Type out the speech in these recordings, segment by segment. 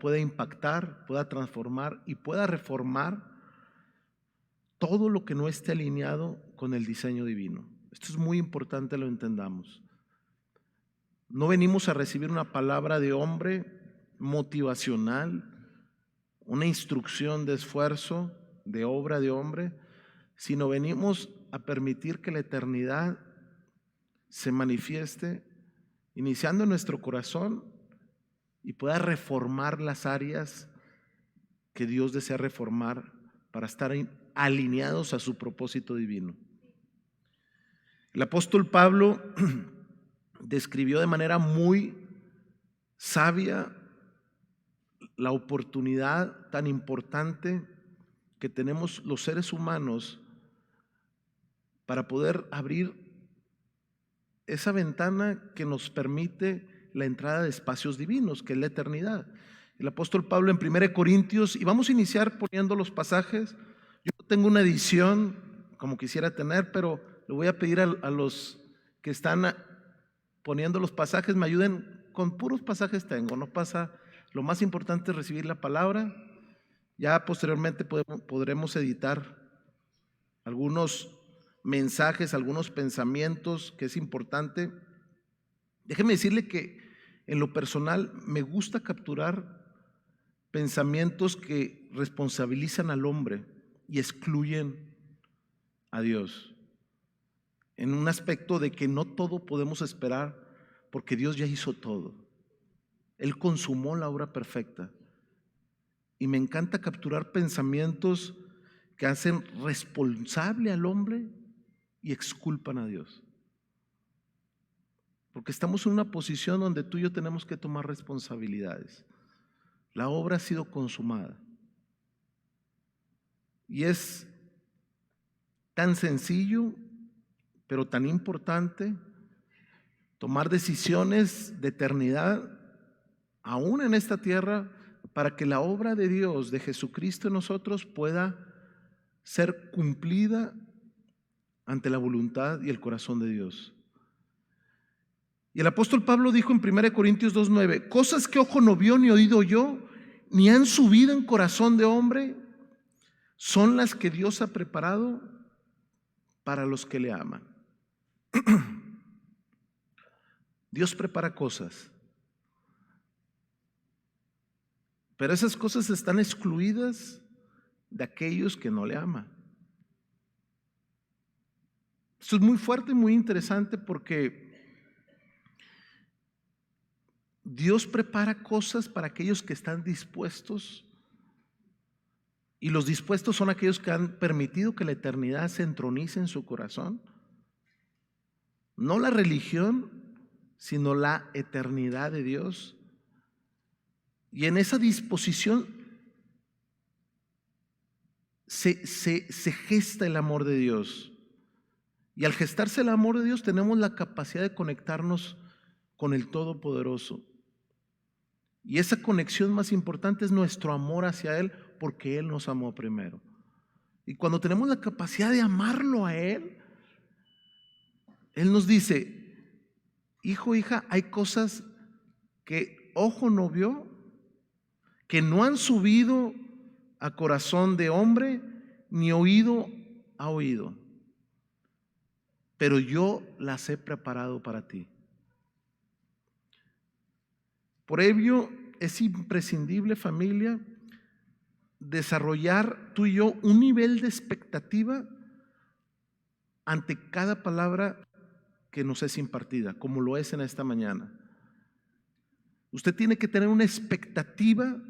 pueda impactar, pueda transformar y pueda reformar todo lo que no esté alineado con el diseño divino. Esto es muy importante, lo entendamos. No venimos a recibir una palabra de hombre motivacional, una instrucción de esfuerzo, de obra de hombre, sino venimos a permitir que la eternidad se manifieste, iniciando en nuestro corazón y pueda reformar las áreas que Dios desea reformar para estar alineados a su propósito divino. El apóstol Pablo describió de manera muy sabia la oportunidad tan importante que tenemos los seres humanos para poder abrir esa ventana que nos permite la entrada de espacios divinos, que es la eternidad. El apóstol Pablo en 1 Corintios, y vamos a iniciar poniendo los pasajes. Yo no tengo una edición como quisiera tener, pero le voy a pedir a los que están poniendo los pasajes, me ayuden. Con puros pasajes tengo, no pasa. Lo más importante es recibir la palabra. Ya posteriormente podremos editar algunos mensajes, algunos pensamientos, que es importante. Déjeme decirle que en lo personal me gusta capturar pensamientos que responsabilizan al hombre y excluyen a Dios, en un aspecto de que no todo podemos esperar porque Dios ya hizo todo. Él consumó la obra perfecta. Y me encanta capturar pensamientos que hacen responsable al hombre y exculpan a Dios. Porque estamos en una posición donde tú y yo tenemos que tomar responsabilidades. La obra ha sido consumada. Y es tan sencillo, pero tan importante, tomar decisiones de eternidad, aún en esta tierra, para que la obra de Dios, de Jesucristo en nosotros, pueda ser cumplida ante la voluntad y el corazón de Dios. Y el apóstol Pablo dijo en 1 Corintios 2:9, cosas que ojo no vio ni oído yo, ni han subido en corazón de hombre, son las que Dios ha preparado para los que le aman. Dios prepara cosas, pero esas cosas están excluidas de aquellos que no le aman. Esto es muy fuerte y muy interesante porque Dios prepara cosas para aquellos que están dispuestos, y los dispuestos son aquellos que han permitido que la eternidad se entronice en su corazón. No la religión, sino la eternidad de Dios. Y en esa disposición se gesta el amor de Dios. Y al gestarse el amor de Dios tenemos la capacidad de conectarnos con el Todopoderoso. Y esa conexión más importante es nuestro amor hacia Él, porque Él nos amó primero. Y cuando tenemos la capacidad de amarlo a Él, Él nos dice, hijo, hija, hay cosas que ojo no vio, que no han subido a corazón de hombre, ni oído ha oído, pero yo las he preparado para ti. Por ello es imprescindible, familia, desarrollar tú y yo un nivel de expectativa ante cada palabra que nos es impartida, como lo es en esta mañana. Usted tiene que tener una expectativa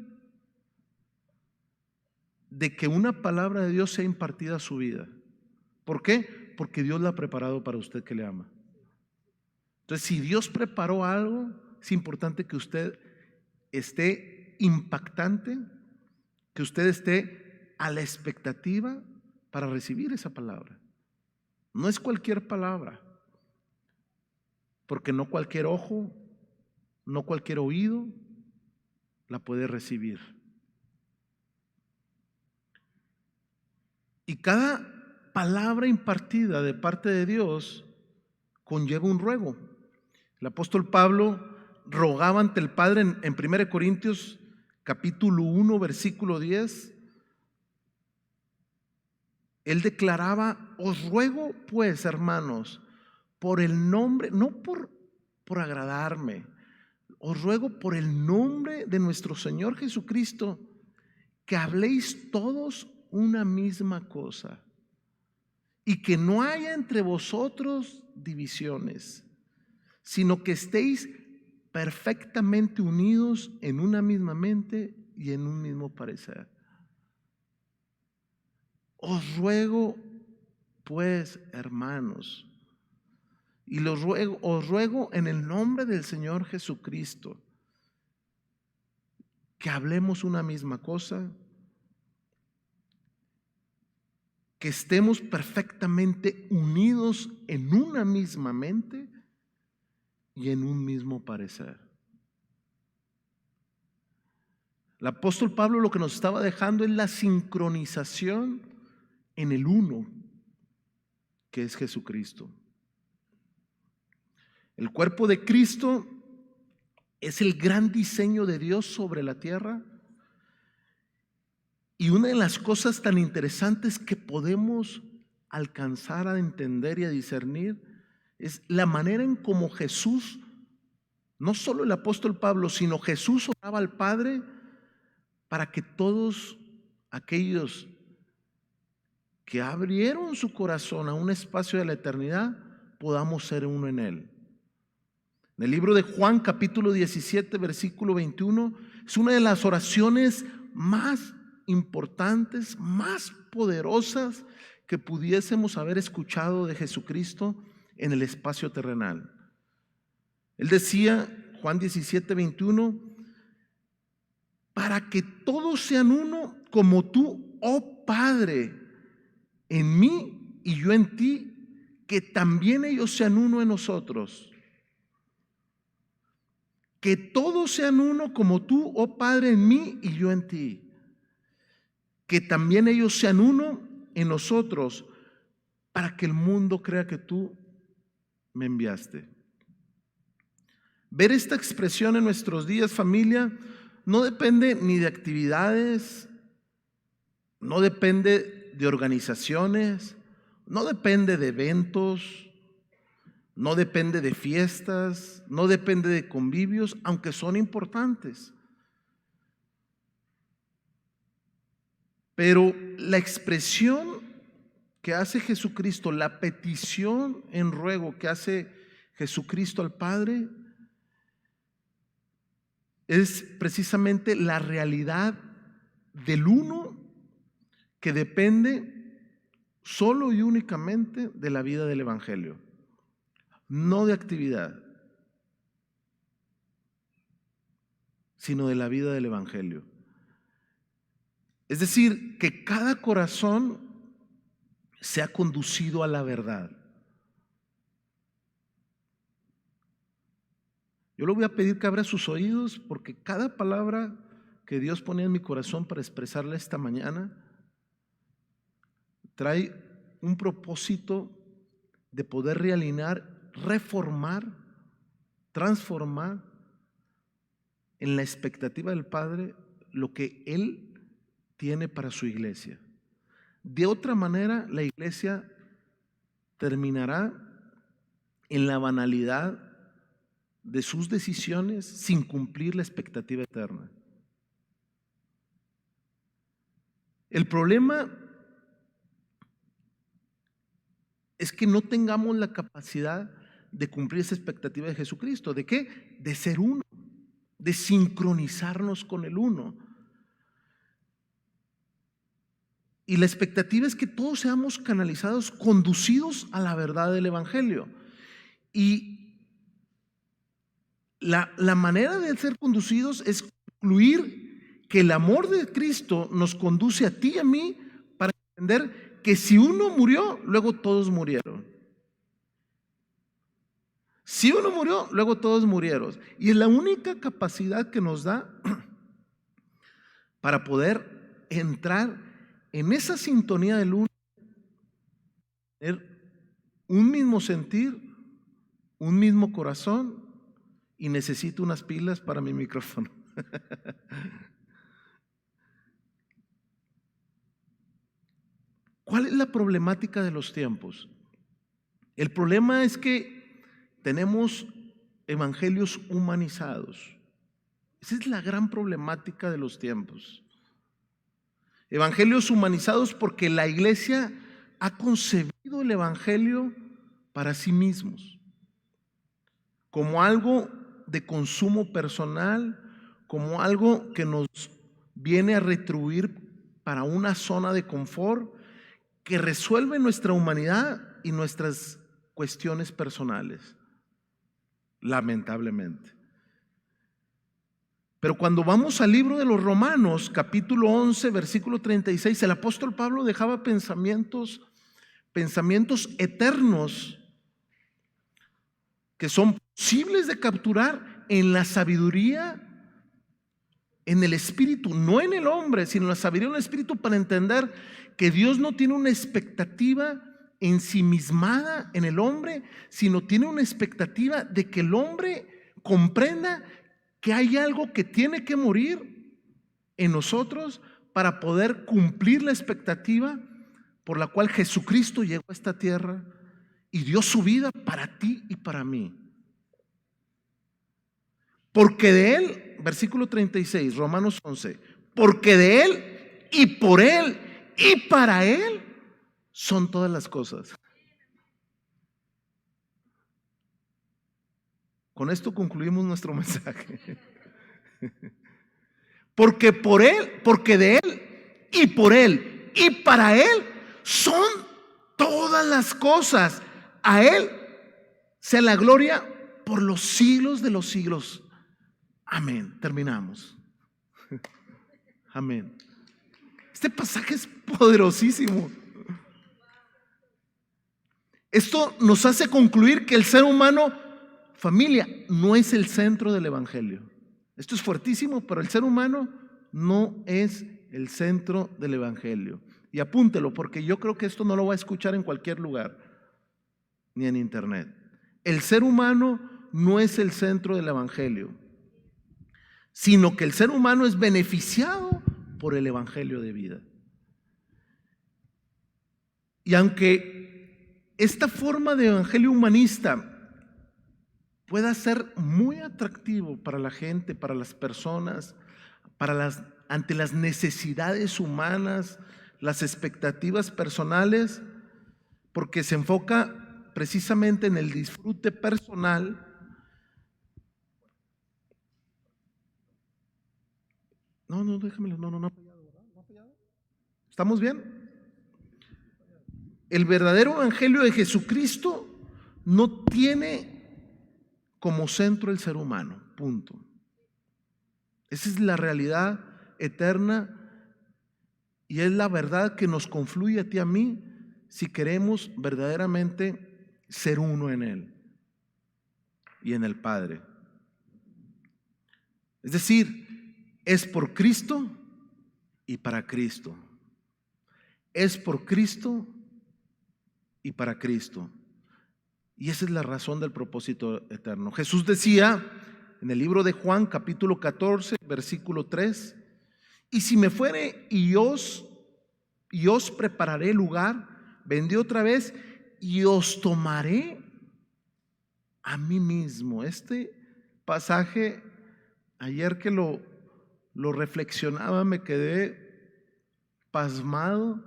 de que una palabra de Dios sea impartida a su vida. ¿Por qué? Porque Dios la ha preparado para usted que le ama. Entonces, si Dios preparó algo, es importante que usted esté impactante, que usted esté a la expectativa para recibir esa palabra. No es cualquier palabra, porque no cualquier ojo, no cualquier oído la puede recibir. Y cada palabra impartida de parte de Dios conlleva un ruego. El apóstol Pablo rogaba ante el Padre en 1 Corintios capítulo 1, versículo 10, él declaraba: os ruego pues, hermanos, por el nombre, no por agradarme, os ruego por el nombre de nuestro Señor Jesucristo, que habléis todos una misma cosa y que no haya entre vosotros divisiones, sino que estéis perfectamente unidos en una misma mente y en un mismo parecer. Os ruego pues, hermanos, y os ruego en el nombre del Señor Jesucristo, que hablemos una misma cosa, que estemos perfectamente unidos en una misma mente y en un mismo parecer. El apóstol Pablo lo que nos estaba dejando es la sincronización en el uno, que es Jesucristo. El cuerpo de Cristo es el gran diseño de Dios sobre la tierra, y una de las cosas tan interesantes que podemos alcanzar a entender y a discernir es la manera en cómo Jesús, no solo el apóstol Pablo, sino Jesús oraba al Padre para que todos aquellos que abrieron su corazón a un espacio de la eternidad podamos ser uno en Él. En el libro de Juan, capítulo 17, versículo 21, es una de las oraciones más importantes, más poderosas que pudiésemos haber escuchado de Jesucristo en el espacio terrenal. Él decía, Juan 17, 21, para que todos sean uno como tú, oh Padre, en mí y yo en ti, que también ellos sean uno en nosotros. Que todos sean uno como tú, oh Padre, en mí y yo en ti. Que también ellos sean uno en nosotros, para que el mundo crea que tú me enviaste. Ver esta expresión en nuestros días, familia, no depende ni de actividades, no depende de organizaciones, no depende de eventos, no depende de fiestas, no depende de convivios, aunque son importantes. Pero la expresión que hace Jesucristo, la petición en ruego que hace Jesucristo al Padre, es precisamente la realidad del uno que depende solo y únicamente de la vida del Evangelio, no de actividad, sino de la vida del Evangelio. Es decir, que cada corazón sea conducido a la verdad. Yo le voy a pedir que abra sus oídos, porque cada palabra que Dios pone en mi corazón para expresarle esta mañana trae un propósito de poder realinear, reformar, transformar en la expectativa del Padre lo que Él tiene para su iglesia. De otra manera, la iglesia terminará en la banalidad de sus decisiones sin cumplir la expectativa eterna. El problema es que no tengamos la capacidad de cumplir esa expectativa de Jesucristo. ¿De qué? De ser uno, de sincronizarnos con el uno. Y la expectativa es que todos seamos canalizados, conducidos a la verdad del Evangelio. Y la manera de ser conducidos es concluir que el amor de Cristo nos conduce a ti y a mí para entender que si uno murió, luego todos murieron. Si uno murió, luego todos murieron. Y es la única capacidad que nos da para poder entrar en esa sintonía del uno, tener un mismo sentir, un mismo corazón. Y necesito unas pilas para mi micrófono. ¿Cuál es la problemática de los tiempos? El problema es que tenemos evangelios humanizados. Esa es la gran problemática de los tiempos. Evangelios humanizados porque la iglesia ha concebido el evangelio para sí mismos, como algo de consumo personal, como algo que nos viene a retribuir para una zona de confort que resuelve nuestra humanidad y nuestras cuestiones personales, lamentablemente. Pero cuando vamos al libro de los Romanos, capítulo 11, versículo 36, el apóstol Pablo dejaba pensamientos eternos que son posibles de capturar en la sabiduría, en el espíritu, no en el hombre, sino en la sabiduría del espíritu, para entender que Dios no tiene una expectativa ensimismada en el hombre, sino tiene una expectativa de que el hombre comprenda que hay algo que tiene que morir en nosotros para poder cumplir la expectativa por la cual Jesucristo llegó a esta tierra y dio su vida para ti y para mí. Porque de Él, versículo 36, Romanos 11, porque de Él y por Él y para Él son todas las cosas. Con esto concluimos nuestro mensaje. Porque por Él, porque de Él y por Él y para Él son todas las cosas. A Él sea la gloria por los siglos de los siglos. Amén. Terminamos. Amén. Este pasaje es poderosísimo. Esto nos hace concluir que el ser humano, familia, no es el centro del evangelio. Esto es fuertísimo, pero el ser humano no es el centro del evangelio. Y apúntelo, porque yo creo que esto no lo va a escuchar en cualquier lugar, ni en internet. El ser humano no es el centro del evangelio, sino que el ser humano es beneficiado por el evangelio de vida. Y aunque esta forma de evangelio humanista pueda ser muy atractivo para la gente, para las personas, ante las necesidades humanas, las expectativas personales, porque se enfoca precisamente en el disfrute personal. No, déjamelo, no. ¿Estamos bien? El verdadero evangelio de Jesucristo no tiene como centro el ser humano, punto. Esa es la realidad eterna y es la verdad que nos confluye a ti y a mí si queremos verdaderamente ser uno en Él y en el Padre. Es decir, es por Cristo y para Cristo. Es por Cristo y para Cristo. Y esa es la razón del propósito eterno. Jesús decía en el libro de Juan, capítulo 14, versículo 3, y si me fuere y os prepararé lugar, vendré otra vez y os tomaré a mí mismo. Este pasaje, ayer que lo reflexionaba, me quedé pasmado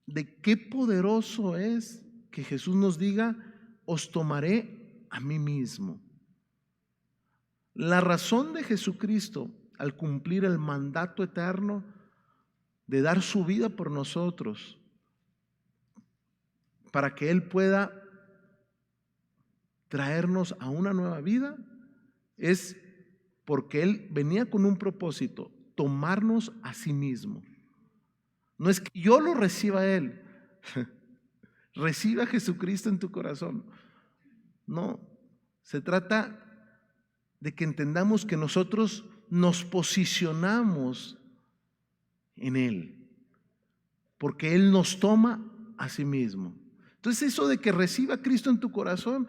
de qué poderoso es que Jesús nos diga: os tomaré a mí mismo. La razón de Jesucristo al cumplir el mandato eterno de dar su vida por nosotros, para que Él pueda traernos a una nueva vida, es porque Él venía con un propósito: tomarnos a sí mismo. No es que yo lo reciba a Él, reciba a Jesucristo en tu corazón. No, se trata de que entendamos que nosotros nos posicionamos en Él, porque Él nos toma a sí mismo. Entonces, eso de que reciba a Cristo en tu corazón,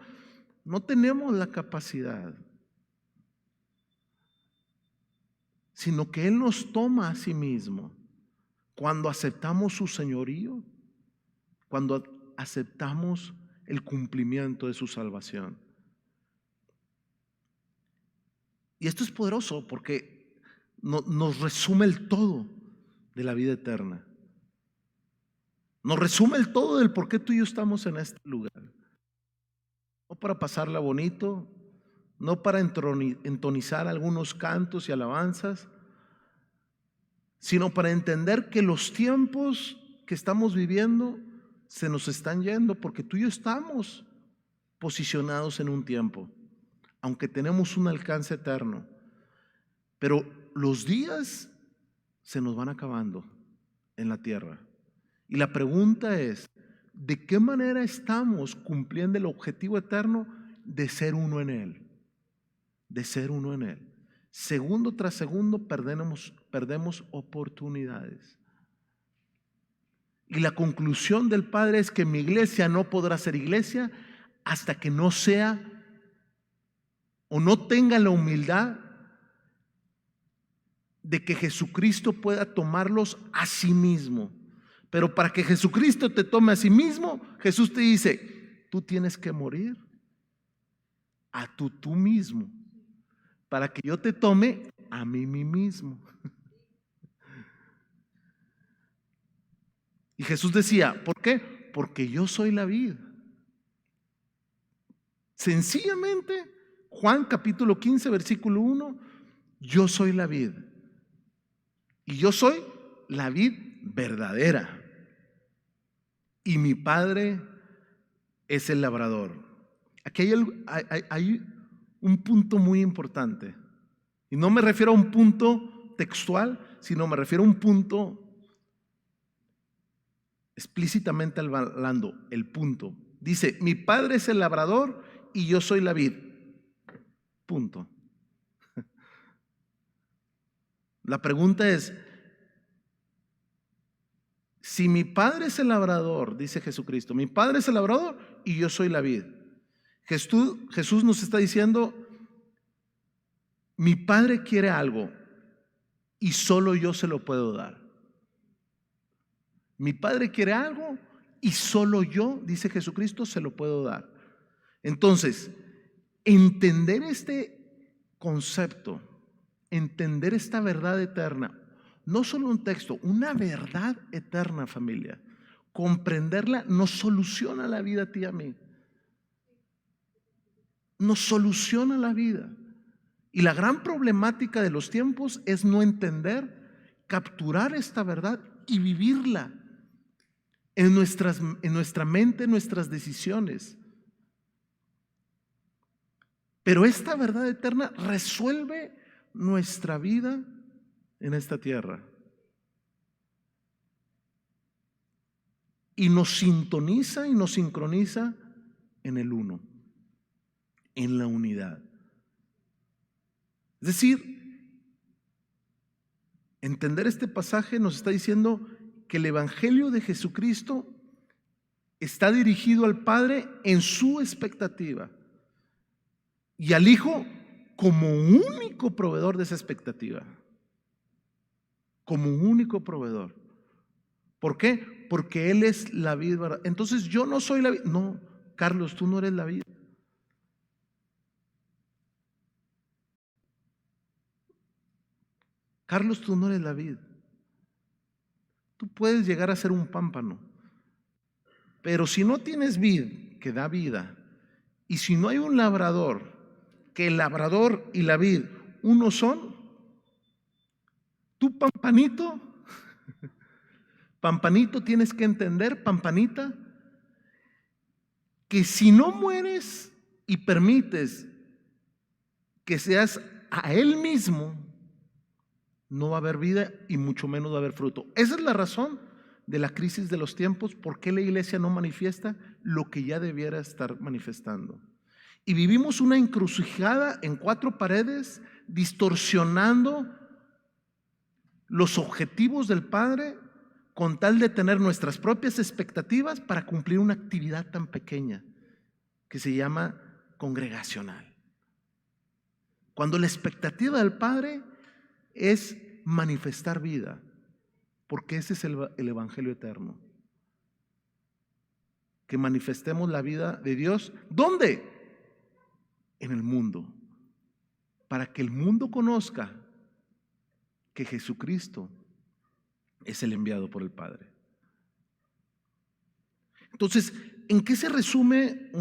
no tenemos la capacidad, sino que Él nos toma a sí mismo cuando aceptamos su señorío, cuando aceptamos el cumplimiento de su salvación. Y esto es poderoso porque nos resume el todo de la vida eterna. Nos resume el todo del por qué tú y yo estamos en este lugar. No para pasarla bonito, no para entonizar algunos cantos y alabanzas, sino para entender que los tiempos que estamos viviendo se nos están yendo, porque tú y yo estamos posicionados en un tiempo, aunque tenemos un alcance eterno, pero los días se nos van acabando en la tierra. Y la pregunta es, ¿de qué manera estamos cumpliendo el objetivo eterno de ser uno en Él? De ser uno en Él. Segundo tras segundo perdemos oportunidades. Y la conclusión del Padre es que mi iglesia no podrá ser iglesia hasta que no sea o no tenga la humildad de que Jesucristo pueda tomarlos a sí mismo. Pero para que Jesucristo te tome a sí mismo, Jesús te dice, tú tienes que morir a tú mismo, para que yo te tome a mí mismo. Y Jesús decía, ¿por qué? Porque yo soy la vid. Sencillamente, Juan capítulo 15, versículo 1, yo soy la vid. Y yo soy la vid verdadera. Y mi Padre es el labrador. Aquí hay un punto muy importante. Y no me refiero a un punto textual, sino me refiero a un punto explícitamente hablando, el punto. Dice, mi Padre es el labrador y yo soy la vid. Punto. La pregunta es, si mi Padre es el labrador, dice Jesucristo, mi Padre es el labrador y yo soy la vid. Jesús nos está diciendo, mi Padre quiere algo y solo yo se lo puedo dar. Mi Padre quiere algo y solo yo, dice Jesucristo, se lo puedo dar. Entonces, entender este concepto, entender esta verdad eterna, no solo un texto, una verdad eterna, familia, comprenderla nos soluciona la vida a ti y a mí. Nos soluciona la vida. Y la gran problemática de los tiempos es no entender, capturar esta verdad y vivirla en nuestra mente, en nuestras decisiones. Pero esta verdad eterna resuelve nuestra vida en esta tierra. Y nos sintoniza y nos sincroniza en el uno, en la unidad. Es decir, entender este pasaje nos está diciendo que el Evangelio de Jesucristo está dirigido al Padre en su expectativa y al Hijo como único proveedor de esa expectativa. Como único proveedor. ¿Por qué? Porque Él es la vid. Entonces yo no soy la vid. No, Carlos, tú no eres la vid. Carlos, tú no eres la vid. Tú puedes llegar a ser un pámpano, pero si no tienes vid que da vida, y si no hay un labrador, que el labrador y la vid uno son, tú pampanito, pampanito tienes que entender, pampanita, que si no mueres y permites que seas a Él mismo, no va a haber vida y mucho menos va a haber fruto. Esa es la razón de la crisis de los tiempos, por qué la iglesia no manifiesta lo que ya debiera estar manifestando. Y vivimos una encrucijada en cuatro paredes, distorsionando los objetivos del Padre con tal de tener nuestras propias expectativas para cumplir una actividad tan pequeña que se llama congregacional. Cuando la expectativa del Padre es manifestar vida. porque ese es el evangelio eterno. Que manifestemos la vida de Dios. ¿Dónde? En el mundo. Para que el mundo conozca que Jesucristo es el enviado por el Padre. Entonces, ¿en qué se resume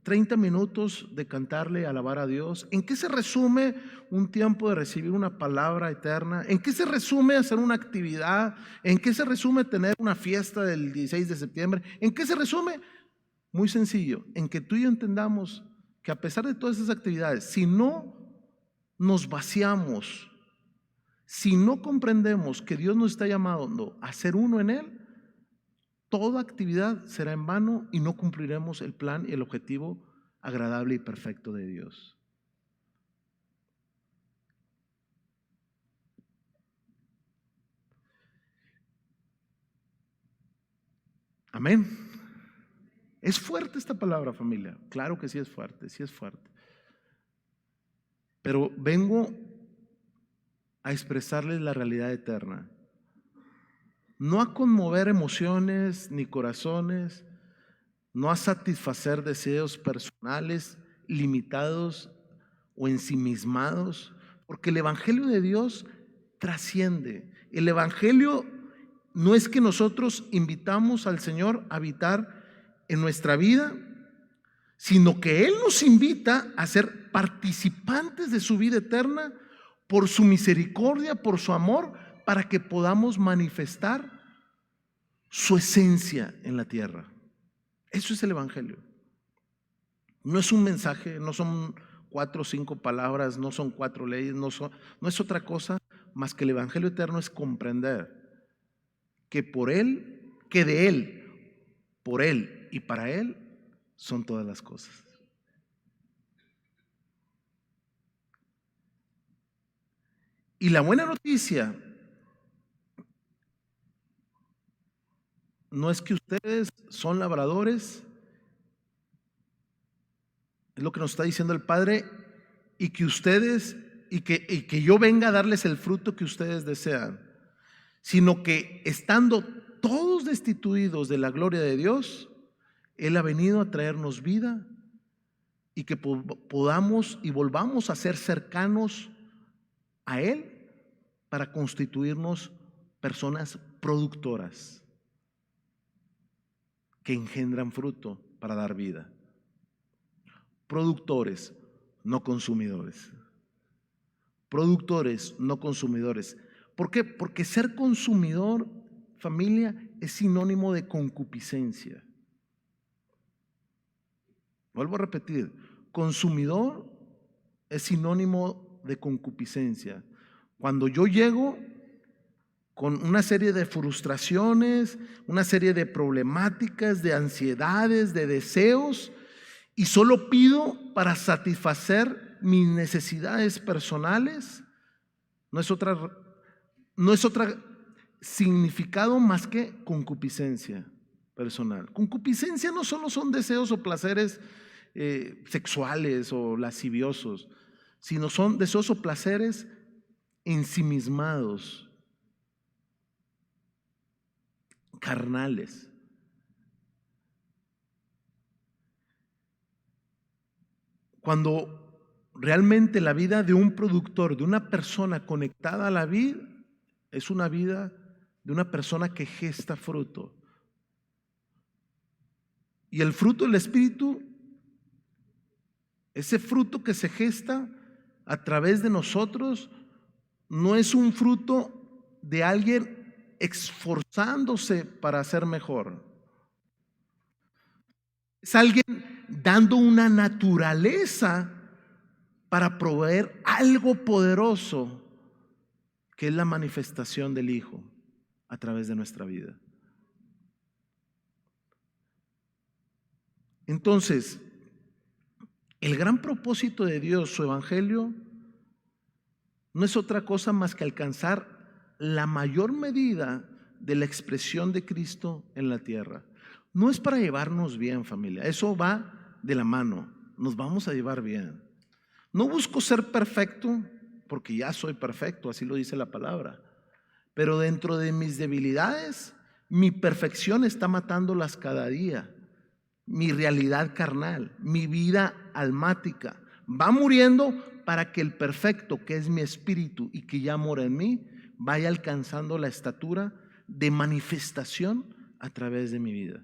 30 minutos de cantarle, alabar a Dios? ¿En qué se resume un tiempo de recibir una palabra eterna? ¿En qué se resume hacer una actividad? ¿En qué se resume tener una fiesta del 16 de septiembre? ¿En qué se resume? Muy sencillo, en que tú y yo entendamos que a pesar de todas esas actividades, si no nos vaciamos, si no comprendemos que Dios nos está llamando a ser uno en Él, toda actividad será en vano y no cumpliremos el plan y el objetivo agradable y perfecto de Dios. Amén. Es fuerte esta palabra, familia. Claro que sí es fuerte, sí es fuerte. Pero vengo a expresarles la realidad eterna. No a conmover emociones ni corazones, no a satisfacer deseos personales limitados o ensimismados, porque el evangelio de Dios trasciende. El evangelio no es que nosotros invitamos al Señor a habitar en nuestra vida, sino que Él nos invita a ser participantes de su vida eterna por su misericordia, por su amor, para que podamos manifestar su esencia en la tierra. Eso es el evangelio. No es un mensaje, no son 4 o 5 palabras, no son 4 leyes, no es otra cosa más que el evangelio eterno es comprender que por Él, que de Él, por Él y para Él son todas las cosas. Y la buena noticia no es que ustedes son labradores, es lo que nos está diciendo el Padre, y que ustedes, y que yo venga a darles el fruto que ustedes desean, sino que estando todos destituidos de la gloria de Dios, Él ha venido a traernos vida y que podamos y volvamos a ser cercanos a Él para constituirnos personas productoras que engendran fruto para dar vida. Productores, no consumidores. Productores, no consumidores. ¿Por qué? Porque ser consumidor, familia, es sinónimo de concupiscencia. Vuelvo a repetir, consumidor es sinónimo de concupiscencia. Cuando yo llego con una serie de frustraciones, una serie de problemáticas, de ansiedades, de deseos, y solo pido para satisfacer mis necesidades personales, no es otra significado más que concupiscencia personal. Concupiscencia no solo son deseos o placeres sexuales o lasciviosos, sino son deseos o placeres ensimismados, carnales. Cuando realmente la vida de un productor, de una persona conectada a la vid, es una vida de una persona que gesta fruto. Y el fruto del Espíritu, ese fruto que se gesta a través de nosotros, no es un fruto de alguien esforzándose para ser mejor. Es alguien dando una naturaleza para proveer algo poderoso, que es la manifestación del Hijo a través de nuestra vida. Entonces, el gran propósito de Dios, su evangelio, no es otra cosa más que alcanzar la mayor medida de la expresión de Cristo en la tierra. No es para llevarnos bien, familia, eso va de la mano, nos vamos a llevar bien. No busco ser perfecto, porque ya soy perfecto, así lo dice la palabra, pero dentro de mis debilidades, mi perfección está matándolas cada día. Mi realidad carnal, mi vida almática, va muriendo para que el perfecto, que es mi espíritu y que ya mora en mí, vaya alcanzando la estatura de manifestación a través de mi vida.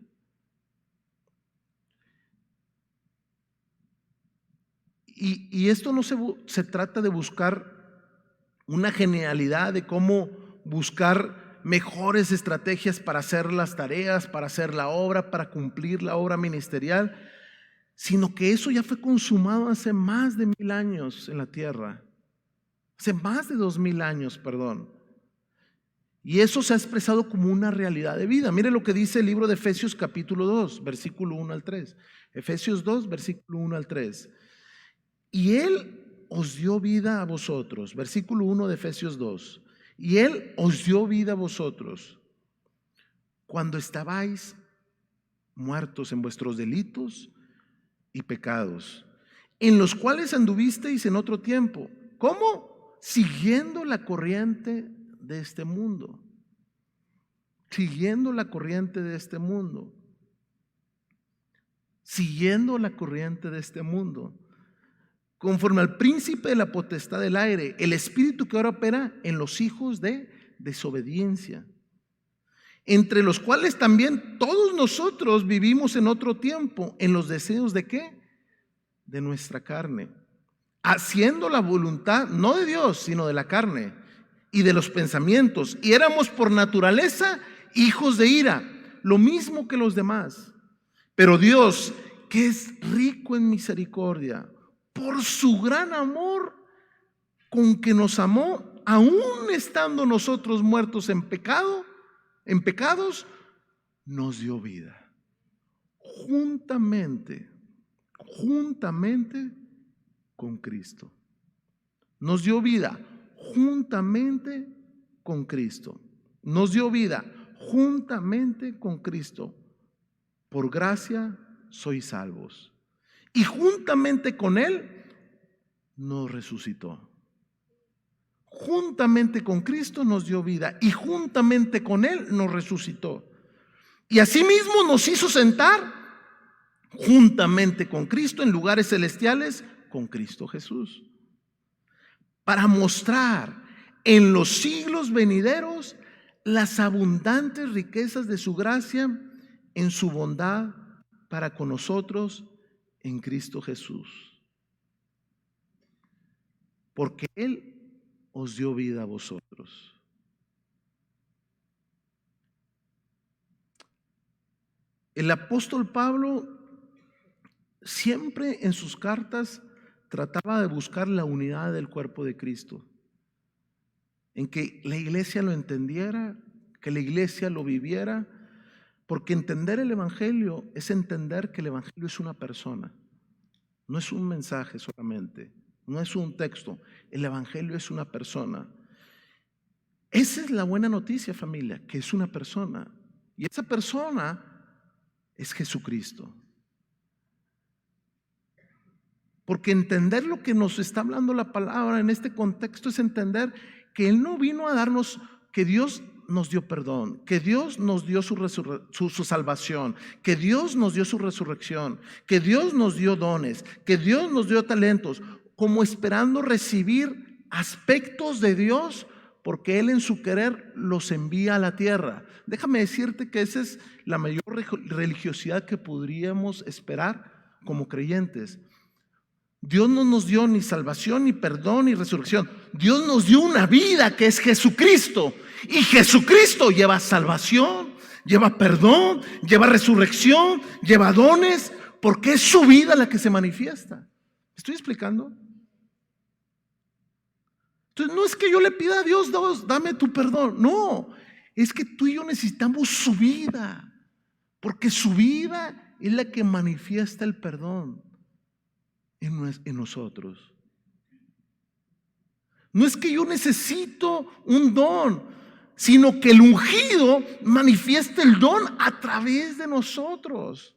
Y esto no se trata de buscar una genialidad de cómo buscar mejores estrategias para hacer las tareas, para hacer la obra, para cumplir la obra ministerial, sino que eso ya fue consumado hace más de 1000 años en la tierra, hace más de 2000 años, perdón. Y eso se ha expresado como una realidad de vida. Mire lo que dice el libro de Efesios capítulo 2, versículo 1 al 3. Efesios 2, versículo 1 al 3. Y Él os dio vida a vosotros, versículo 1 de Efesios 2. Y Él os dio vida a vosotros cuando estabais muertos en vuestros delitos y pecados, en los cuales anduvisteis en otro tiempo. ¿Cómo? Siguiendo la corriente de este mundo. Siguiendo la corriente de este mundo. Siguiendo la corriente de este mundo. Conforme al príncipe de la potestad del aire, el espíritu que ahora opera en los hijos de desobediencia, entre los cuales también todos nosotros vivimos en otro tiempo, en los deseos de ¿qué? De nuestra carne, haciendo la voluntad no de Dios, sino de la carne y de los pensamientos, y éramos por naturaleza hijos de ira, lo mismo que los demás. Pero Dios, que es rico en misericordia, por su gran amor con que nos amó, aún estando nosotros muertos en pecado, en pecados, nos dio vida juntamente con Cristo. Nos dio vida juntamente con Cristo. Nos dio vida juntamente con Cristo. Por gracia sois salvos. Y juntamente con Él nos resucitó. Juntamente con Cristo nos dio vida y juntamente con Él nos resucitó. Y asimismo nos hizo sentar juntamente con Cristo en lugares celestiales con Cristo Jesús, para mostrar en los siglos venideros las abundantes riquezas de su gracia en su bondad para con nosotros en Cristo Jesús. Porque Él os dio vida a vosotros. El apóstol Pablo siempre en sus cartas trataba de buscar la unidad del cuerpo de Cristo, en que la iglesia lo entendiera, que la iglesia lo viviera, porque entender el evangelio es entender que el evangelio es una persona, no es un mensaje solamente, no es un texto, el evangelio es una persona. Esa es la buena noticia, familia, que es una persona, y esa persona es Jesucristo. Porque entender lo que nos está hablando la palabra en este contexto es entender que Él no vino a darnos, que Dios nos dio perdón, que Dios nos dio su salvación, que Dios nos dio su resurrección, que Dios nos dio dones, que Dios nos dio talentos, como esperando recibir aspectos de Dios, porque Él en su querer los envía a la tierra. Déjame decirte que esa es la mayor religiosidad que podríamos esperar como creyentes. Dios no nos dio ni salvación, ni perdón, ni resurrección. Dios nos dio una vida que es Jesucristo. Y Jesucristo lleva salvación, lleva perdón, lleva resurrección, lleva dones, porque es su vida la que se manifiesta. ¿Me estoy explicando? Entonces no es que yo le pida a Dios, dame tu perdón. No, es que tú y yo necesitamos su vida, porque su vida es la que manifiesta el perdón en nosotros. No es que yo necesito un don, sino que el ungido manifiesta el don a través de nosotros.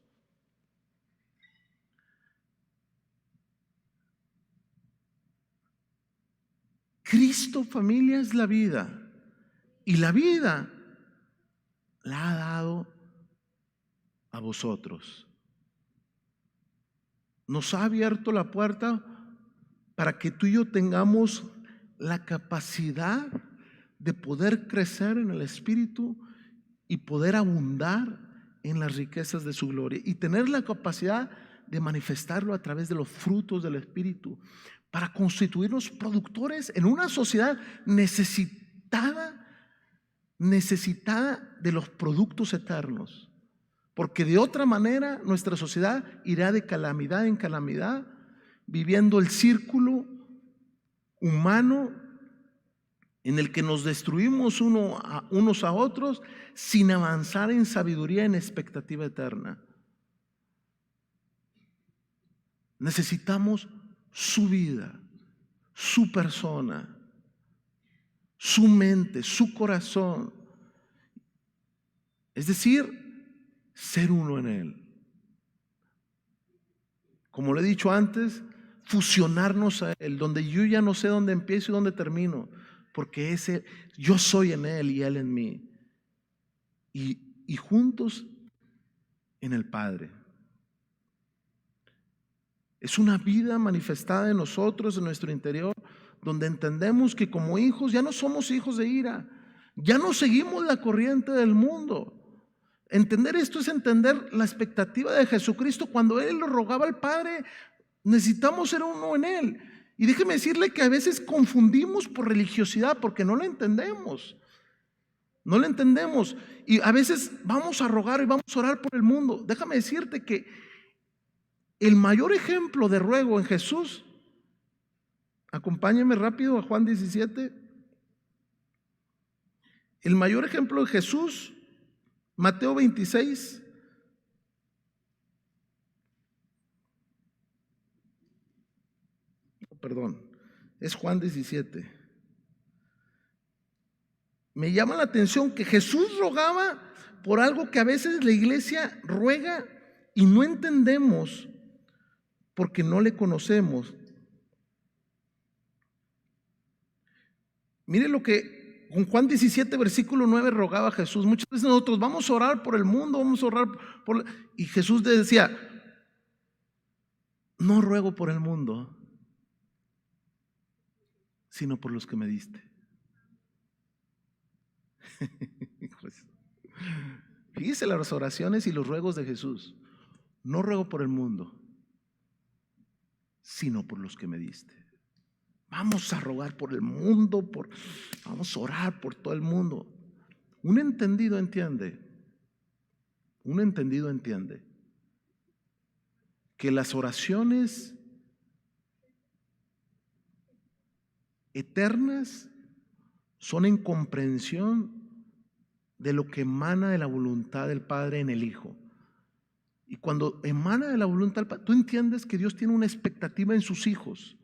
Cristo, familia, es la vida. Y la vida la ha dado a vosotros. Nos ha abierto la puerta para que tú y yo tengamos la capacidad de poder crecer en el Espíritu y poder abundar en las riquezas de su gloria y tener la capacidad de manifestarlo a través de los frutos del Espíritu para constituirnos productores en una sociedad necesitada de los productos eternos. Porque de otra manera nuestra sociedad irá de calamidad en calamidad, viviendo el círculo humano en el que nos destruimos unos a otros sin avanzar en sabiduría, en expectativa eterna. Necesitamos su vida, su persona, su mente, su corazón. Es decir, ser uno en Él. Como lo he dicho antes, fusionarnos a Él, donde yo ya no sé dónde empiezo y dónde termino, porque yo soy en Él y Él en mí. Y juntos en el Padre. Es una vida manifestada en nosotros, en nuestro interior, donde entendemos que como hijos ya no somos hijos de ira, ya no seguimos la corriente del mundo. Entender esto es entender la expectativa de Jesucristo cuando Él lo rogaba al Padre. Necesitamos ser uno en Él. Y déjeme decirle que a veces confundimos por religiosidad porque no lo entendemos. No lo entendemos. Y a veces vamos a rogar y vamos a orar por el mundo. Déjame decirte que el mayor ejemplo de ruego en Jesús, acompáñeme rápido a Juan 17. El mayor ejemplo de Jesús, Mateo 26. Perdón, es Juan 17. Me llama la atención que Jesús rogaba por algo que a veces la iglesia ruega y no entendemos porque no le conocemos. Mire lo que con Juan 17 versículo 9 rogaba Jesús. Muchas veces nosotros vamos a orar por el mundo, vamos a orar y Jesús decía: no ruego por el mundo, sino por los que me diste. Fíjese las oraciones y los ruegos de Jesús. No ruego por el mundo, sino por los que me diste. Vamos a rogar por el mundo, vamos a orar por todo el mundo. Un entendido entiende que las oraciones eternas son en comprensión de lo que emana de la voluntad del Padre en el Hijo. Y cuando emana de la voluntad del Padre, tú entiendes que Dios tiene una expectativa en sus hijos.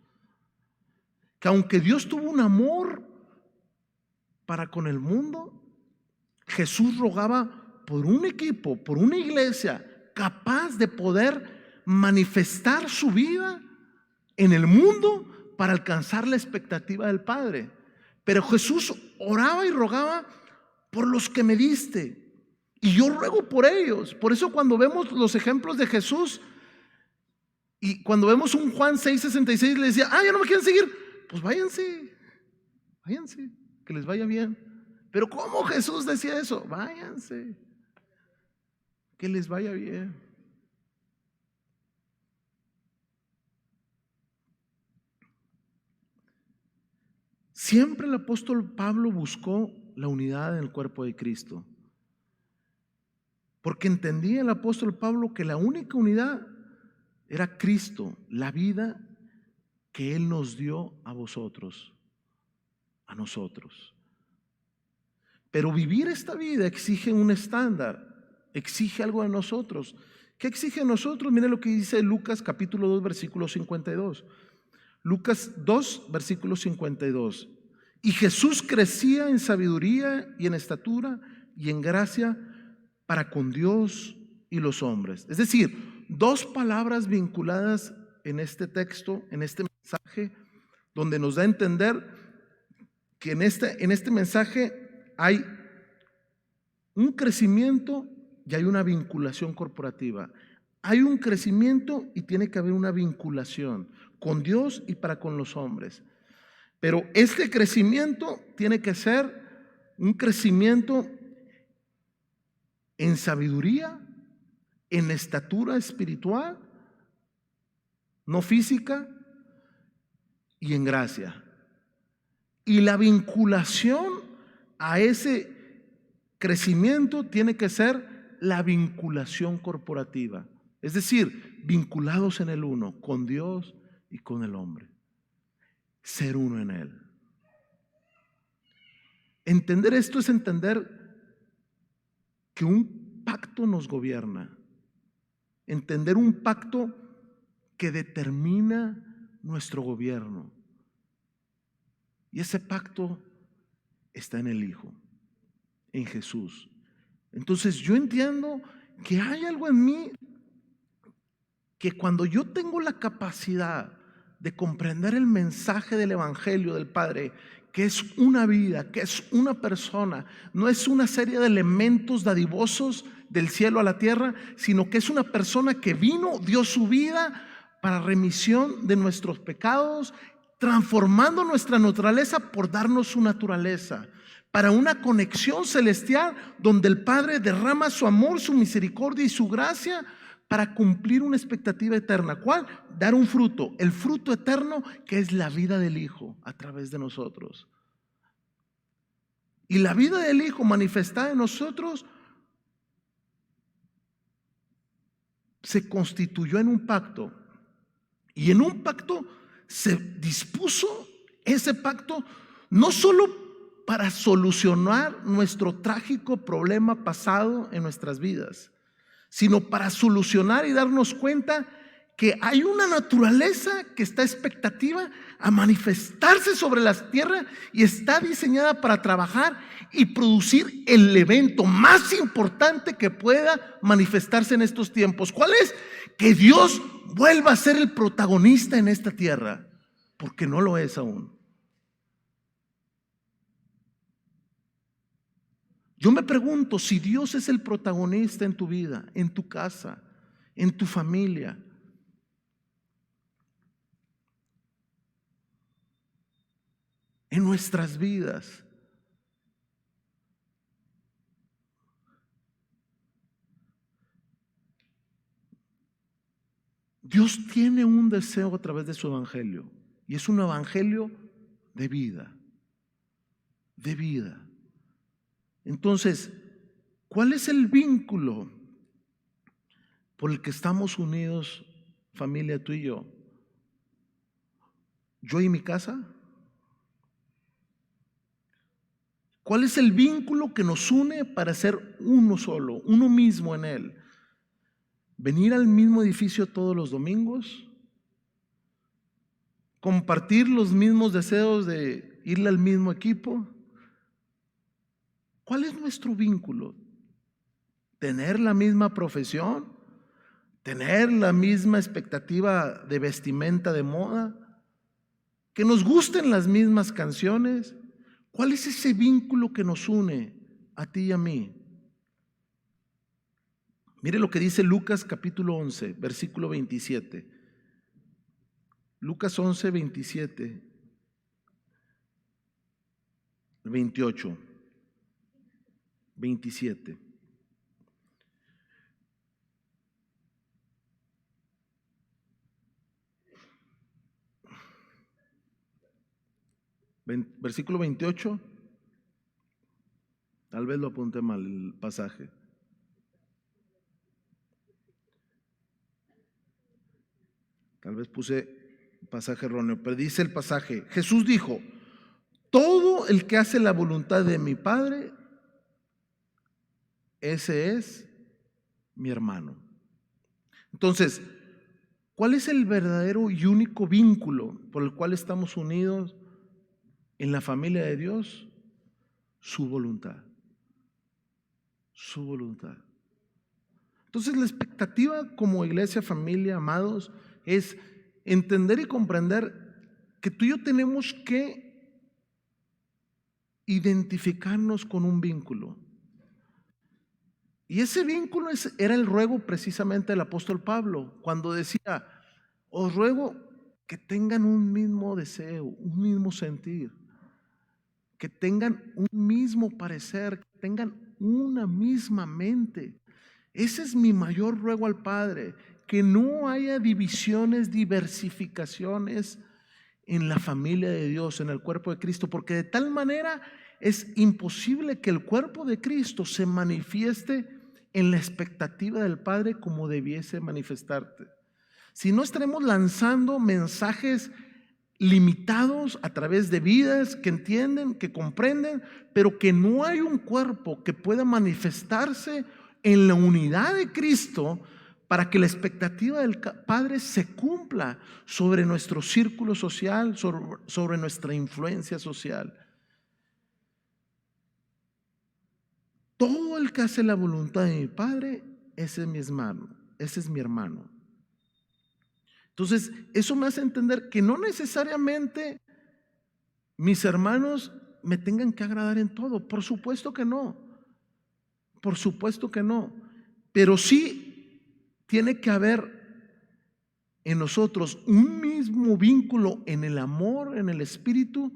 Que aunque Dios tuvo un amor para con el mundo, Jesús rogaba por un equipo, por una iglesia capaz de poder manifestar su vida en el mundo para alcanzar la expectativa del Padre. Pero Jesús oraba y rogaba por los que me diste, y yo ruego por ellos. Por eso cuando vemos los ejemplos de Jesús y cuando vemos un Juan 6:66, le decía: ya no me quieren seguir, pues váyanse, que les vaya bien. Pero ¿cómo Jesús decía eso? Váyanse, que les vaya bien. Siempre el apóstol Pablo buscó la unidad en el cuerpo de Cristo, porque entendía el apóstol Pablo que la única unidad era Cristo, la vida que Él nos dio a vosotros, a nosotros. Pero vivir esta vida exige un estándar, exige algo de nosotros. ¿Qué exige de nosotros? Mire lo que dice Lucas capítulo 2 versículo 52. Lucas 2 versículo 52. Y Jesús crecía en sabiduría y en estatura y en gracia para con Dios y los hombres. Es decir, dos palabras vinculadas en este texto, en este mensaje, donde nos da a entender que en este mensaje hay un crecimiento y hay una vinculación corporativa. Hay un crecimiento y tiene que haber una vinculación con Dios y para con los hombres. Pero este crecimiento tiene que ser un crecimiento en sabiduría, en estatura espiritual, no física, y en gracia. Y la vinculación a ese crecimiento tiene que ser la vinculación corporativa. Es decir, vinculados en el uno, con Dios y con el hombre. Ser uno en Él. Entender esto es entender que un pacto nos gobierna. Entender un pacto que determina nuestro gobierno. Y ese pacto está en el Hijo, en Jesús. Entonces yo entiendo que hay algo en mí que cuando yo tengo la capacidad de comprender el mensaje del Evangelio del Padre, que es una vida, que es una persona, no es una serie de elementos dadivosos del cielo a la tierra, sino que es una persona que vino, dio su vida para remisión de nuestros pecados, transformando nuestra naturaleza por darnos su naturaleza, para una conexión celestial donde el Padre derrama su amor, su misericordia y su gracia para cumplir una expectativa eterna. ¿Cuál? Dar un fruto, el fruto eterno que es la vida del Hijo a través de nosotros. Y la vida del Hijo manifestada en nosotros se constituyó en un pacto. Y en un pacto se dispuso ese pacto no solo para solucionar nuestro trágico problema pasado en nuestras vidas, sino para solucionar y darnos cuenta que hay una naturaleza que está expectativa a manifestarse sobre la tierra y está diseñada para trabajar y producir el evento más importante que pueda manifestarse en estos tiempos. ¿Cuál es? Que Dios vuelva a ser el protagonista en esta tierra, porque no lo es aún. Yo me pregunto, si Dios es el protagonista en tu vida, en tu casa, en tu familia, en nuestras vidas, Dios tiene un deseo a través de su evangelio, y es un evangelio de vida, de vida. Entonces, ¿cuál es el vínculo por el que estamos unidos, familia, tú y yo? ¿Yo y mi casa? ¿Cuál es el vínculo que nos une para ser uno solo, uno mismo en Él? ¿Venir al mismo edificio todos los domingos? ¿Compartir los mismos deseos de irle al mismo equipo? ¿Cuál es nuestro vínculo? ¿Tener la misma profesión? ¿Tener la misma expectativa de vestimenta de moda? ¿Que nos gusten las mismas canciones? ¿Cuál es ese vínculo que nos une a ti y a mí? Mire lo que dice Lucas capítulo 11, versículo 27. Lucas 11, 27, 28, 27. Versículo 28. Tal vez lo apunté mal el pasaje. Tal vez puse pasaje erróneo, pero dice el pasaje: Jesús dijo: todo el que hace la voluntad de mi Padre, ese es mi hermano. Entonces, ¿cuál es el verdadero y único vínculo por el cual estamos unidos en la familia de Dios? Su voluntad. Su voluntad. Entonces, la expectativa como iglesia, familia, amados, es entender y comprender que tú y yo tenemos que identificarnos con un vínculo. Y ese vínculo era el ruego precisamente del apóstol Pablo, cuando decía: os ruego que tengan un mismo deseo, un mismo sentir, que tengan un mismo parecer, que tengan una misma mente. Ese es mi mayor ruego al Padre, que no haya divisiones, diversificaciones en la familia de Dios, en el cuerpo de Cristo, porque de tal manera es imposible que el cuerpo de Cristo se manifieste en la expectativa del Padre como debiese manifestarte. Si no, estaremos lanzando mensajes limitados a través de vidas que entienden, que comprenden, pero que no hay un cuerpo que pueda manifestarse en la unidad de Cristo para que la expectativa del Padre se cumpla sobre nuestro círculo social, sobre nuestra influencia social. Todo el que hace la voluntad de mi Padre, ese es mi hermano, ese es mi hermano. Entonces, eso me hace entender que no necesariamente mis hermanos me tengan que agradar en todo. Por supuesto que no. Por supuesto que no. Pero sí tiene que haber en nosotros un mismo vínculo en el amor, en el espíritu,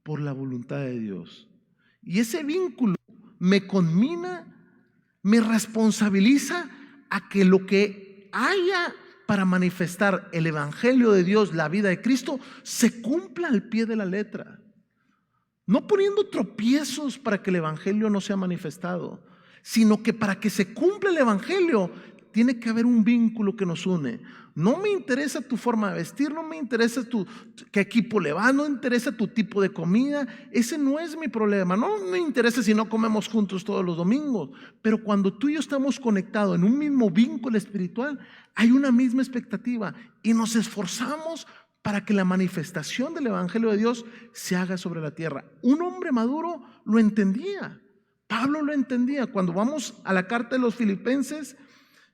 por la voluntad de Dios. Y ese vínculo me conmina, me responsabiliza a que lo que haya para manifestar el evangelio de Dios, la vida de Cristo, se cumpla al pie de la letra. No poniendo tropiezos para que el evangelio no sea manifestado, sino que para que se cumpla el evangelio tiene que haber un vínculo que nos une. No me interesa tu forma de vestir, no me interesa qué equipo le va, no me interesa tu tipo de comida. Ese no es mi problema. No me interesa si no comemos juntos todos los domingos. Pero cuando tú y yo estamos conectados en un mismo vínculo espiritual, hay una misma expectativa y nos esforzamos para que la manifestación del evangelio de Dios se haga sobre la tierra. Un hombre maduro lo entendía. Pablo lo entendía. Cuando vamos a la carta de los Filipenses,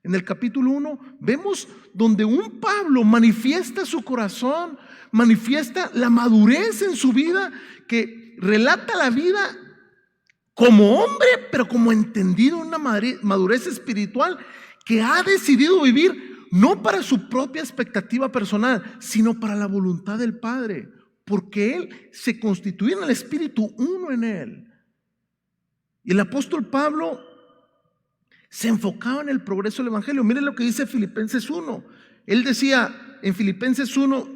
en el capítulo 1, vemos donde un Pablo manifiesta su corazón, manifiesta la madurez en su vida, que relata la vida como hombre, pero como entendido en una madurez espiritual, que ha decidido vivir no para su propia expectativa personal, sino para la voluntad del Padre, porque él se constituye en el Espíritu uno en él. Y el apóstol Pablo se enfocaba en el progreso del evangelio. Miren lo que dice Filipenses 1. Él decía en Filipenses 1,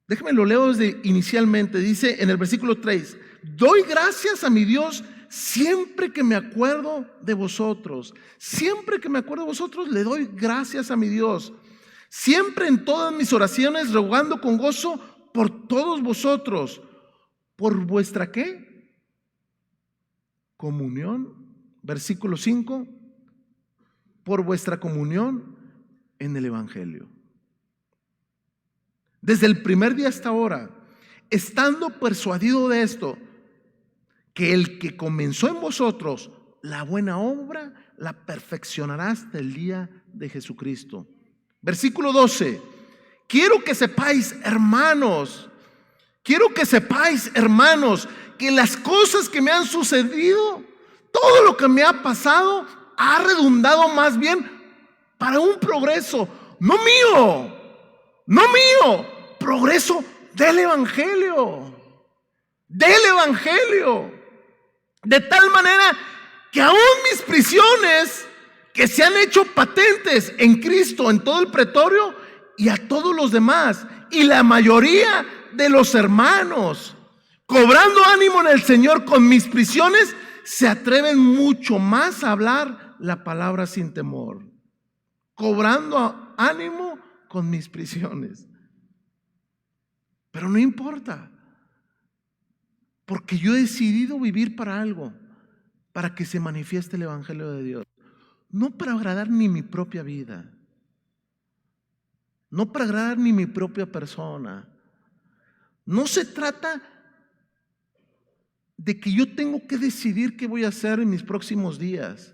déjenme lo leo desde inicialmente. Dice en el versículo 3: doy gracias a mi Dios siempre que me acuerdo de vosotros. Siempre que me acuerdo de vosotros le doy gracias a mi Dios. Siempre en todas mis oraciones rogando con gozo por todos vosotros. ¿Por vuestra qué? Comunión, versículo 5, por vuestra comunión en el evangelio. Desde el primer día hasta ahora, estando persuadido de esto, que el que comenzó en vosotros la buena obra, la perfeccionará hasta el día de Jesucristo. Versículo 12, quiero que sepáis, hermanos, que las cosas que me han sucedido, todo lo que me ha pasado, ha redundado más bien para un progreso, no mío, progreso del evangelio. De tal manera que aún mis prisiones, que se han hecho patentes en Cristo, en todo el pretorio y a todos los demás, y la mayoría de los hermanos, cobrando ánimo en el Señor con mis prisiones, se atreven mucho más a hablar la palabra sin temor. Cobrando ánimo con mis prisiones. Pero no importa, porque yo he decidido vivir para algo, para que se manifieste el evangelio de Dios. No para agradar ni mi propia vida, no para agradar ni mi propia persona. No se trata de que yo tengo que decidir qué voy a hacer en mis próximos días.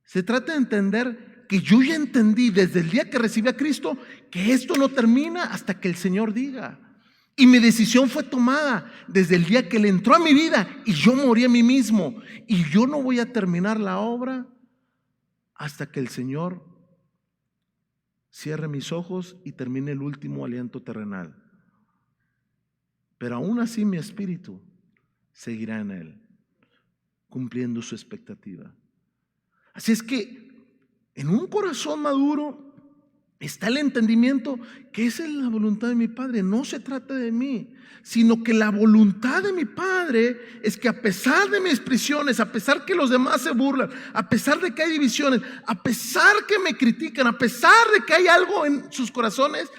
Se trata de entender que yo ya entendí desde el día que recibí a Cristo que esto no termina hasta que el Señor diga. Y mi decisión fue tomada desde el día que Él entró a mi vida y yo morí a mí mismo. Y yo no voy a terminar la obra hasta que el Señor cierre mis ojos y termine el último aliento terrenal. Pero aún así mi espíritu seguirá en Él, cumpliendo su expectativa. Así es que en un corazón maduro está el entendimiento que esa es la voluntad de mi Padre. No se trata de mí, sino que la voluntad de mi Padre es que a pesar de mis prisiones, a pesar que los demás se burlan, a pesar de que hay divisiones, a pesar que me critican, a pesar de que hay algo en sus corazones,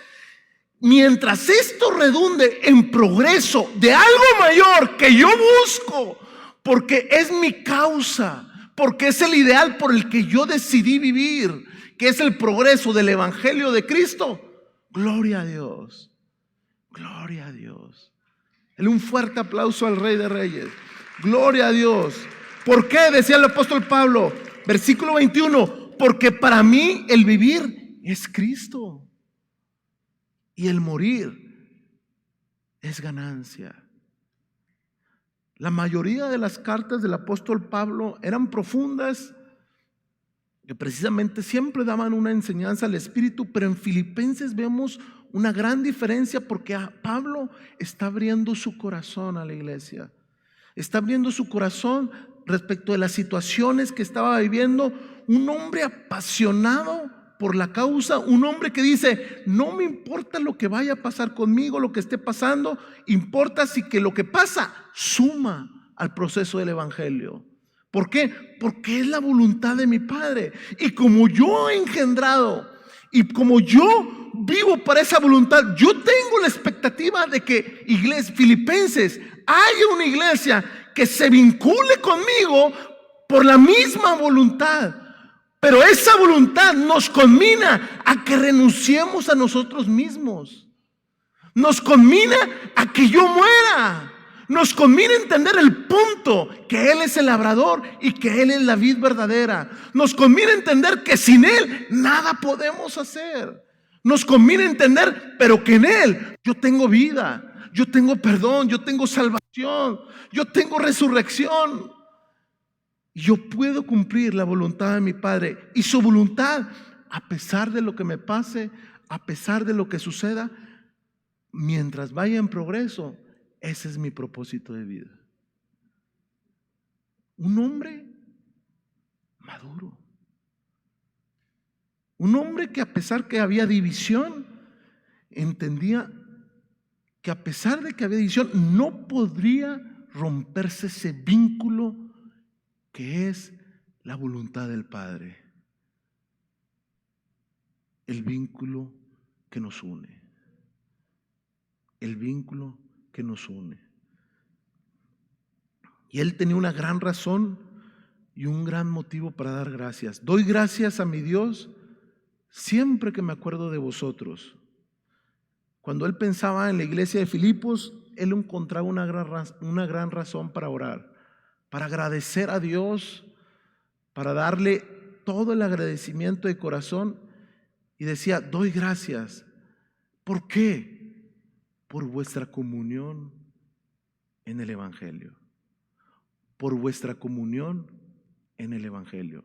mientras esto redunde en progreso de algo mayor que yo busco, porque es mi causa, porque es el ideal por el que yo decidí vivir, que es el progreso del Evangelio de Cristo. Gloria a Dios, gloria a Dios. Dale un fuerte aplauso al Rey de Reyes. Gloria a Dios. ¿Por qué? Decía el apóstol Pablo, versículo 21, porque para mí el vivir es Cristo y el morir es ganancia. La mayoría de las cartas del apóstol Pablo eran profundas, que precisamente siempre daban una enseñanza al Espíritu, pero en Filipenses vemos una gran diferencia porque Pablo está abriendo su corazón a la iglesia. Está abriendo su corazón respecto de las situaciones que estaba viviendo. Un hombre apasionado por la causa, un hombre que dice: no me importa lo que vaya a pasar conmigo, lo que esté pasando, importa si que lo que pasa suma al proceso del Evangelio. ¿Por qué? Porque es la voluntad de mi Padre. Y como yo he engendrado y como yo vivo para esa voluntad, yo tengo la expectativa de que Filipenses haya una iglesia que se vincule conmigo por la misma voluntad. Pero esa voluntad nos conmina a que renunciemos a nosotros mismos. Nos conmina a que yo muera. Nos conviene entender el punto que Él es el labrador y que Él es la vid verdadera. Nos conviene entender que sin Él nada podemos hacer. Nos conviene entender, pero que en Él yo tengo vida, yo tengo perdón, yo tengo salvación, yo tengo resurrección. Yo puedo cumplir la voluntad de mi Padre y su voluntad, a pesar de lo que me pase, a pesar de lo que suceda, mientras vaya en progreso. Ese es mi propósito de vida. Un hombre maduro. Un hombre que a pesar que había división, entendía que a pesar de que había división, no podría romperse ese vínculo que es la voluntad del Padre. El vínculo que nos une. El vínculo que nos une. Y él tenía una gran razón y un gran motivo para dar gracias. Doy gracias a mi Dios siempre que me acuerdo de vosotros. Cuando él pensaba en la iglesia de Filipos, él encontraba una gran razón para orar, para agradecer a Dios, para darle todo el agradecimiento de corazón. Y decía: doy gracias. ¿Por qué? Por vuestra comunión en el Evangelio. Por vuestra comunión en el Evangelio.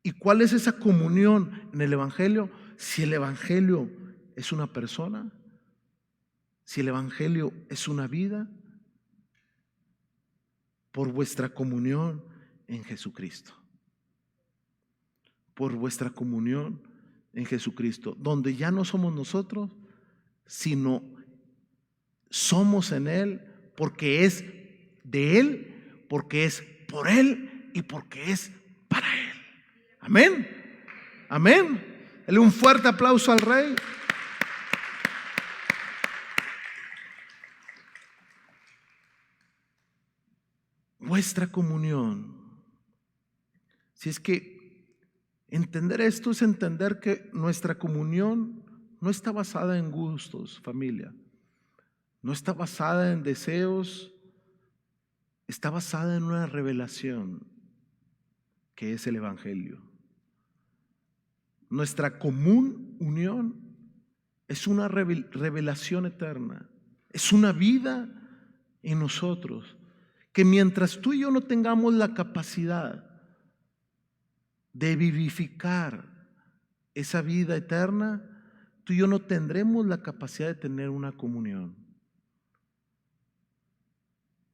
¿Y cuál es esa comunión en el Evangelio? Si el Evangelio es una persona, si el Evangelio es una vida, por vuestra comunión en Jesucristo. Por vuestra comunión en Jesucristo, donde ya no somos nosotros, sino somos en Él, porque es de Él, porque es por Él y porque es para Él. Amén. Amén. Dale un fuerte aplauso al Rey. Vuestra comunión. Si es que entender esto es entender que nuestra comunión no está basada en gustos, familia. No está basada en deseos, está basada en una revelación que es el Evangelio. Nuestra común unión es una revelación eterna, Es una vida en nosotros que mientras tú y yo no tengamos la capacidad de vivificar esa vida eterna, tú y yo no tendremos la capacidad de tener una comunión.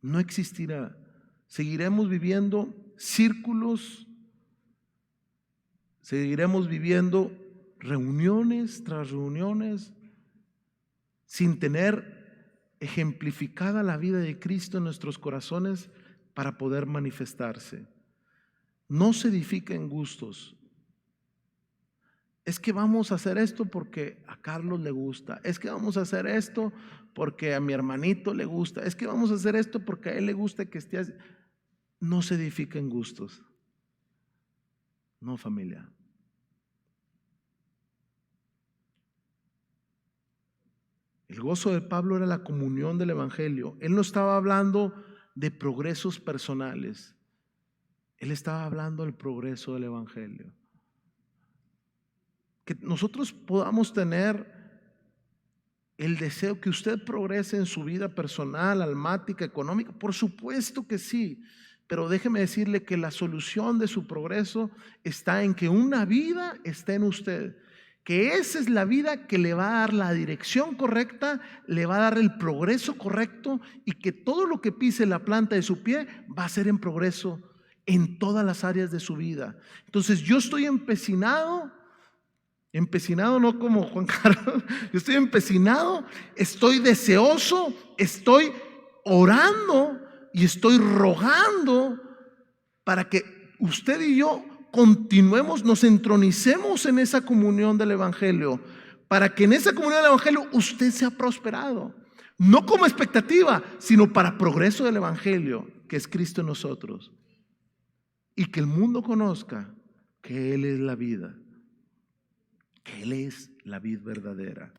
No existirá. Seguiremos viviendo círculos, seguiremos viviendo reuniones tras reuniones sin tener ejemplificada la vida de Cristo en nuestros corazones para poder manifestarse. No se edifica en gustos. Es que vamos a hacer esto porque a Carlos le gusta. Es que vamos a hacer esto porque a mi hermanito le gusta. Es que vamos a hacer esto porque a él le gusta que esté así. No se edifica en gustos. No, familia. El gozo de Pablo era la comunión del evangelio. Él no estaba hablando de progresos personales. Él estaba hablando del progreso del evangelio. Que nosotros podamos tener el deseo que usted progrese en su vida personal, almática, económica. Por supuesto que sí. Pero déjeme decirle que la solución de su progreso está en que una vida esté en usted. Que esa es la vida que le va a dar la dirección correcta, le va a dar el progreso correcto, y que todo lo que pise la planta de su pie va a ser en progreso en todas las áreas de su vida. Entonces yo estoy empecinado no como Juan Carlos, yo estoy empecinado, estoy deseoso, estoy orando y estoy rogando para que usted y yo continuemos, nos entronicemos en esa comunión del evangelio, para que en esa comunión del evangelio usted sea prosperado, no como expectativa, sino para progreso del evangelio, que es Cristo en nosotros, y que el mundo conozca que Él es la vida, que Él es la vid verdadera.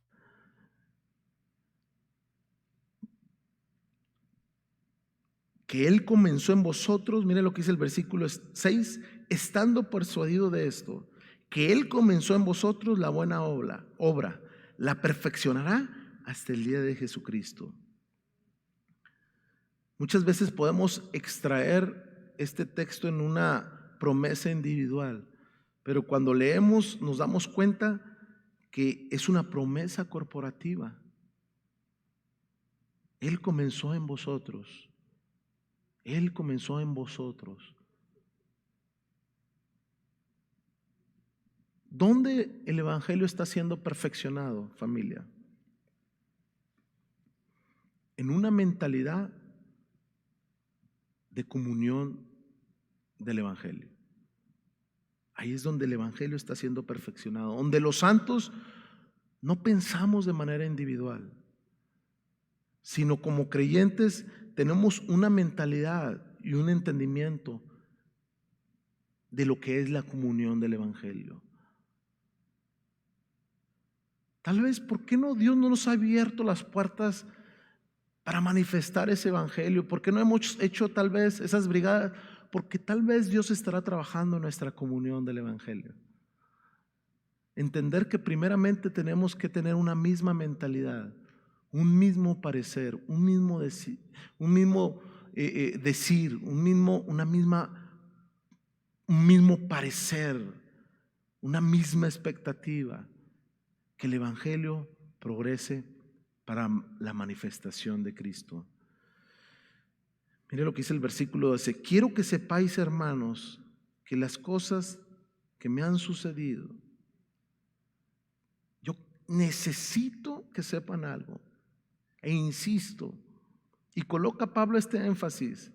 Que Él comenzó en vosotros, mire lo que dice el versículo 6, estando persuadido de esto, que Él comenzó en vosotros la buena obra, la perfeccionará hasta el día de Jesucristo. Muchas veces podemos extraer este texto en una promesa individual, pero cuando leemos nos damos cuenta que es una promesa corporativa. Él comenzó en vosotros. Él comenzó en vosotros. ¿Dónde el evangelio está siendo perfeccionado, familia? En una mentalidad de comunión del evangelio. Ahí es donde el evangelio está siendo perfeccionado, donde los santos no pensamos de manera individual, sino como creyentes tenemos una mentalidad y un entendimiento de lo que es la comunión del evangelio. Tal vez, ¿por qué no Dios no nos ha abierto las puertas para manifestar ese evangelio? ¿Por qué no hemos hecho tal vez esas brigadas? Porque tal vez Dios estará trabajando en nuestra comunión del evangelio. Entender que primeramente tenemos que tener una misma mentalidad, un mismo parecer, un mismo decir, un mismo parecer, una misma expectativa, que el evangelio progrese para la manifestación de Cristo. Mire lo que dice el versículo 12: quiero que sepáis, hermanos, que las cosas que me han sucedido, yo necesito que sepan algo, e insisto, y coloca Pablo este énfasis.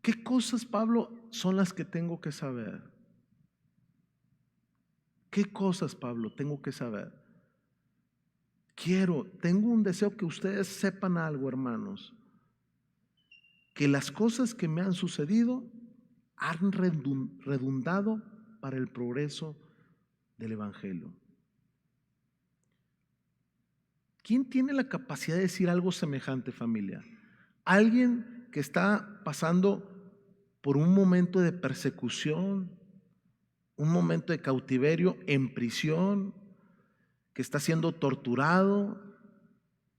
¿Qué cosas, Pablo, son las que tengo que saber? ¿Qué cosas, Pablo, tengo que saber? Tengo un deseo que ustedes sepan algo, hermanos, que las cosas que me han sucedido han redundado para el progreso del evangelio. ¿Quién tiene la capacidad de decir algo semejante, familia? Alguien que está pasando por un momento de persecución, un momento de cautiverio, en prisión, que está siendo torturado,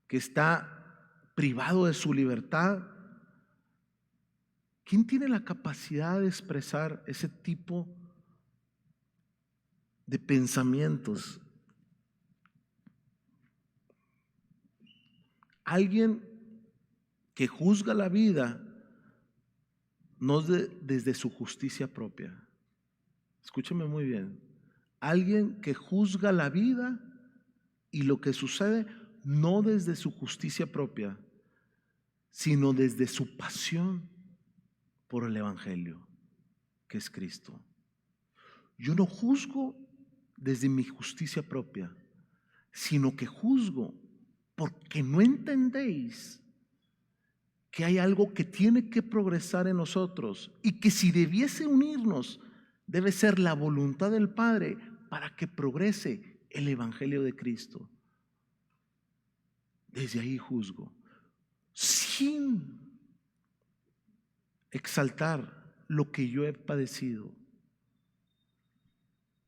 que está privado de su libertad. ¿Quién tiene la capacidad de expresar ese tipo de pensamientos? Alguien que juzga la vida no desde su justicia propia. Escúcheme muy bien. Alguien que juzga la vida y lo que sucede no desde su justicia propia, sino desde su pasión por el Evangelio, que es Cristo. Yo no juzgo desde mi justicia propia, sino que juzgo porque no entendéis que hay algo que tiene que progresar en nosotros y que si debiese unirnos, debe ser la voluntad del Padre para que progrese el Evangelio de Cristo. Desde ahí juzgo, sin exaltar lo que yo he padecido,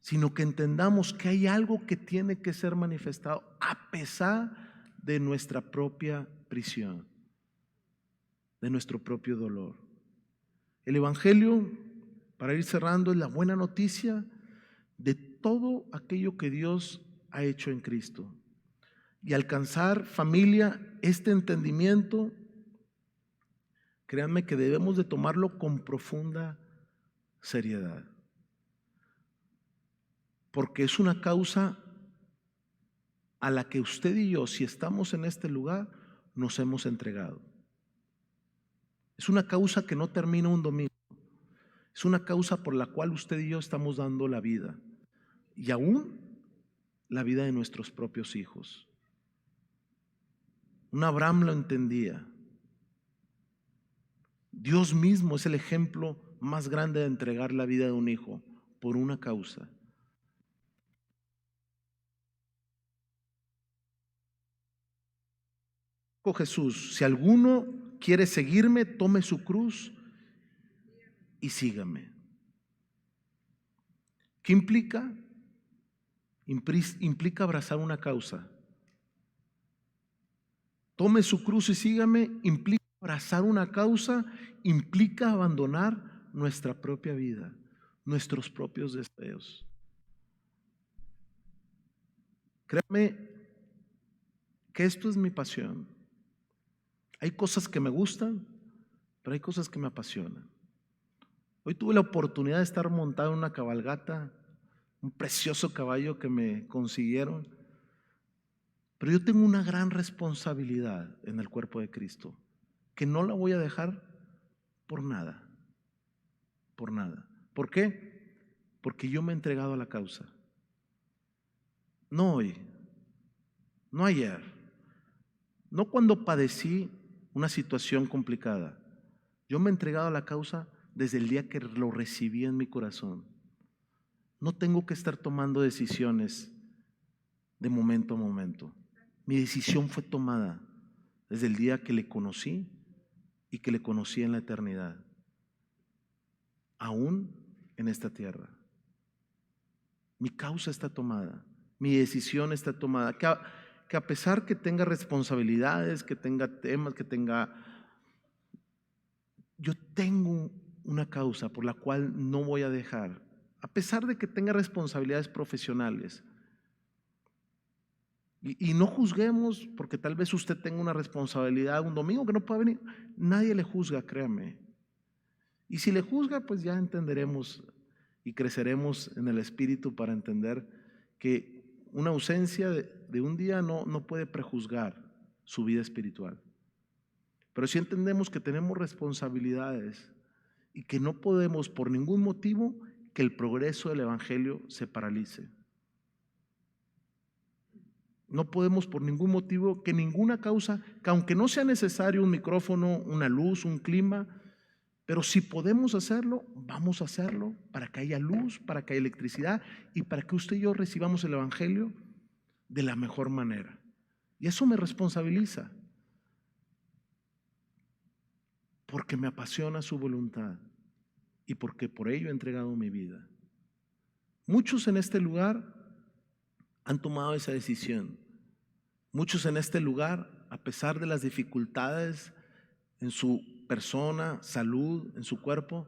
sino que entendamos que hay algo que tiene que ser manifestado a pesar de nuestra propia prisión, de nuestro propio dolor. El Evangelio, para ir cerrando, es la buena noticia de todo aquello que Dios ha hecho en Cristo. Y alcanzar, familia, este entendimiento, créanme que debemos de tomarlo con profunda seriedad, porque es una causa a la que usted y yo, si estamos en este lugar, nos hemos entregado. Es una causa que no termina un domingo, es una causa por la cual usted y yo estamos dando la vida, y aún la vida de nuestros propios hijos. Un Abraham lo entendía. Dios mismo es el ejemplo más grande de entregar la vida de un hijo por una causa. Jesús, si alguno quiere seguirme, tome su cruz y sígame. ¿Qué implica? Implica abrazar una causa. Tome su cruz y sígame implica abrazar una causa, implica abandonar nuestra propia vida, nuestros propios deseos. Créame que esto es mi pasión. Hay cosas que me gustan, pero hay cosas que me apasionan. Hoy tuve la oportunidad de estar montado en una cabalgata, un precioso caballo que me consiguieron, pero yo tengo una gran responsabilidad en el cuerpo de Cristo, que no la voy a dejar por nada, por nada. ¿Por qué? Porque yo me he entregado a la causa. No hoy, no ayer, no cuando padecí una situación complicada. Yo me he entregado a la causa desde el día que lo recibí en mi corazón. No tengo que estar tomando decisiones de momento a momento. Mi decisión fue tomada desde el día que le conocí y que le conocí en la eternidad, aún en esta tierra. Mi causa está tomada, mi decisión está tomada, que a pesar que tenga responsabilidades, que tenga temas, yo tengo una causa por la cual no voy a dejar, a pesar de que tenga responsabilidades profesionales. Y no juzguemos, porque tal vez usted tenga una responsabilidad un domingo que no pueda venir. Nadie le juzga, créame. Y si le juzga, pues ya entenderemos y creceremos en el espíritu para entender que una ausencia de un día no puede prejuzgar su vida espiritual. Pero si entendemos que tenemos responsabilidades y que no podemos por ningún motivo que el progreso del Evangelio se paralice. No podemos por ningún motivo, que ninguna causa, que aunque no sea necesario un micrófono, una luz, un clima, pero si podemos hacerlo, vamos a hacerlo para que haya luz, para que haya electricidad y para que usted y yo recibamos el Evangelio de la mejor manera. Y eso me responsabiliza, porque me apasiona su voluntad y porque por ello he entregado mi vida. Muchos en este lugar han tomado esa decisión. Muchos en este lugar a pesar de las dificultades en su persona, salud, en su cuerpo,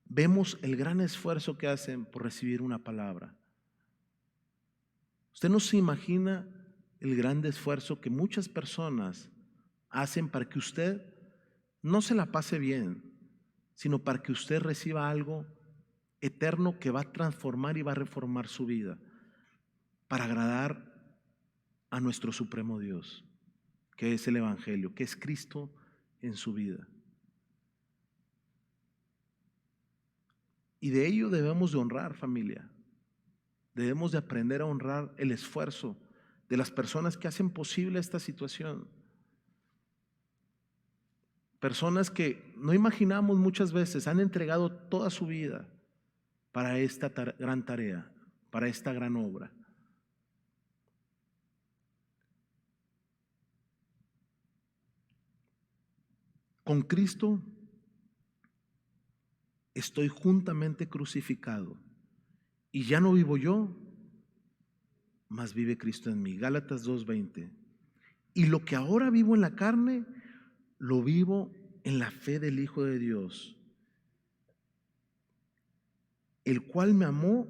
vemos el gran esfuerzo que hacen por recibir una palabra. Usted no se imagina el gran esfuerzo que muchas personas hacen para que usted no se la pase bien, sino para que usted reciba algo eterno que va a transformar y va a reformar su vida para agradar a nuestro supremo Dios, que es el Evangelio, que es Cristo en su vida. Y de ello debemos de honrar, familia. Debemos de aprender a honrar el esfuerzo de las personas que hacen posible esta situación. Personas que no imaginamos muchas veces han entregado toda su vida para esta gran tarea, para esta gran obra. Con Cristo estoy juntamente crucificado y ya no vivo yo, mas vive Cristo en mí. Gálatas 2:20. Y lo que ahora vivo en la carne, lo vivo en la fe del Hijo de Dios, el cual me amó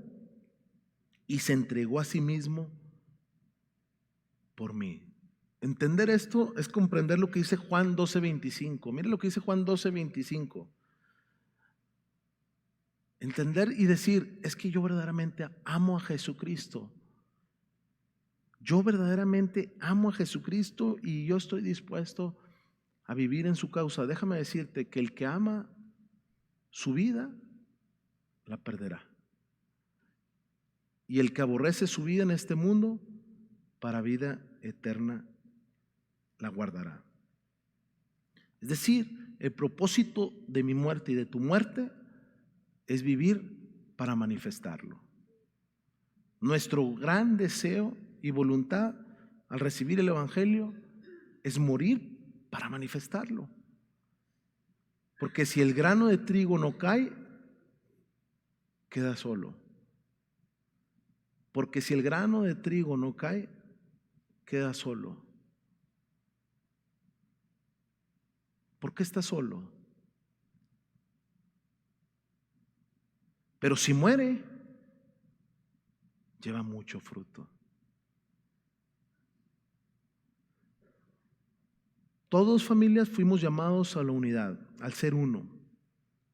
y se entregó a sí mismo por mí. Entender esto es comprender lo que dice Juan 12:25. Mire lo que dice Juan 12:25. Entender y decir, es que yo verdaderamente amo a Jesucristo. Yo verdaderamente amo a Jesucristo y yo estoy dispuesto a vivir en su causa. Déjame decirte que el que ama su vida, la perderá. Y el que aborrece su vida en este mundo, para vida eterna la guardará. Es decir, el propósito de mi muerte y de tu muerte es vivir para manifestarlo. Nuestro gran deseo y voluntad al recibir el Evangelio es morir para manifestarlo. Porque si el grano de trigo no cae, queda solo. Porque si el grano de trigo no cae, queda solo. ¿Por qué está solo? Pero si muere, lleva mucho fruto. Todos, familias, fuimos llamados a la unidad, al ser uno.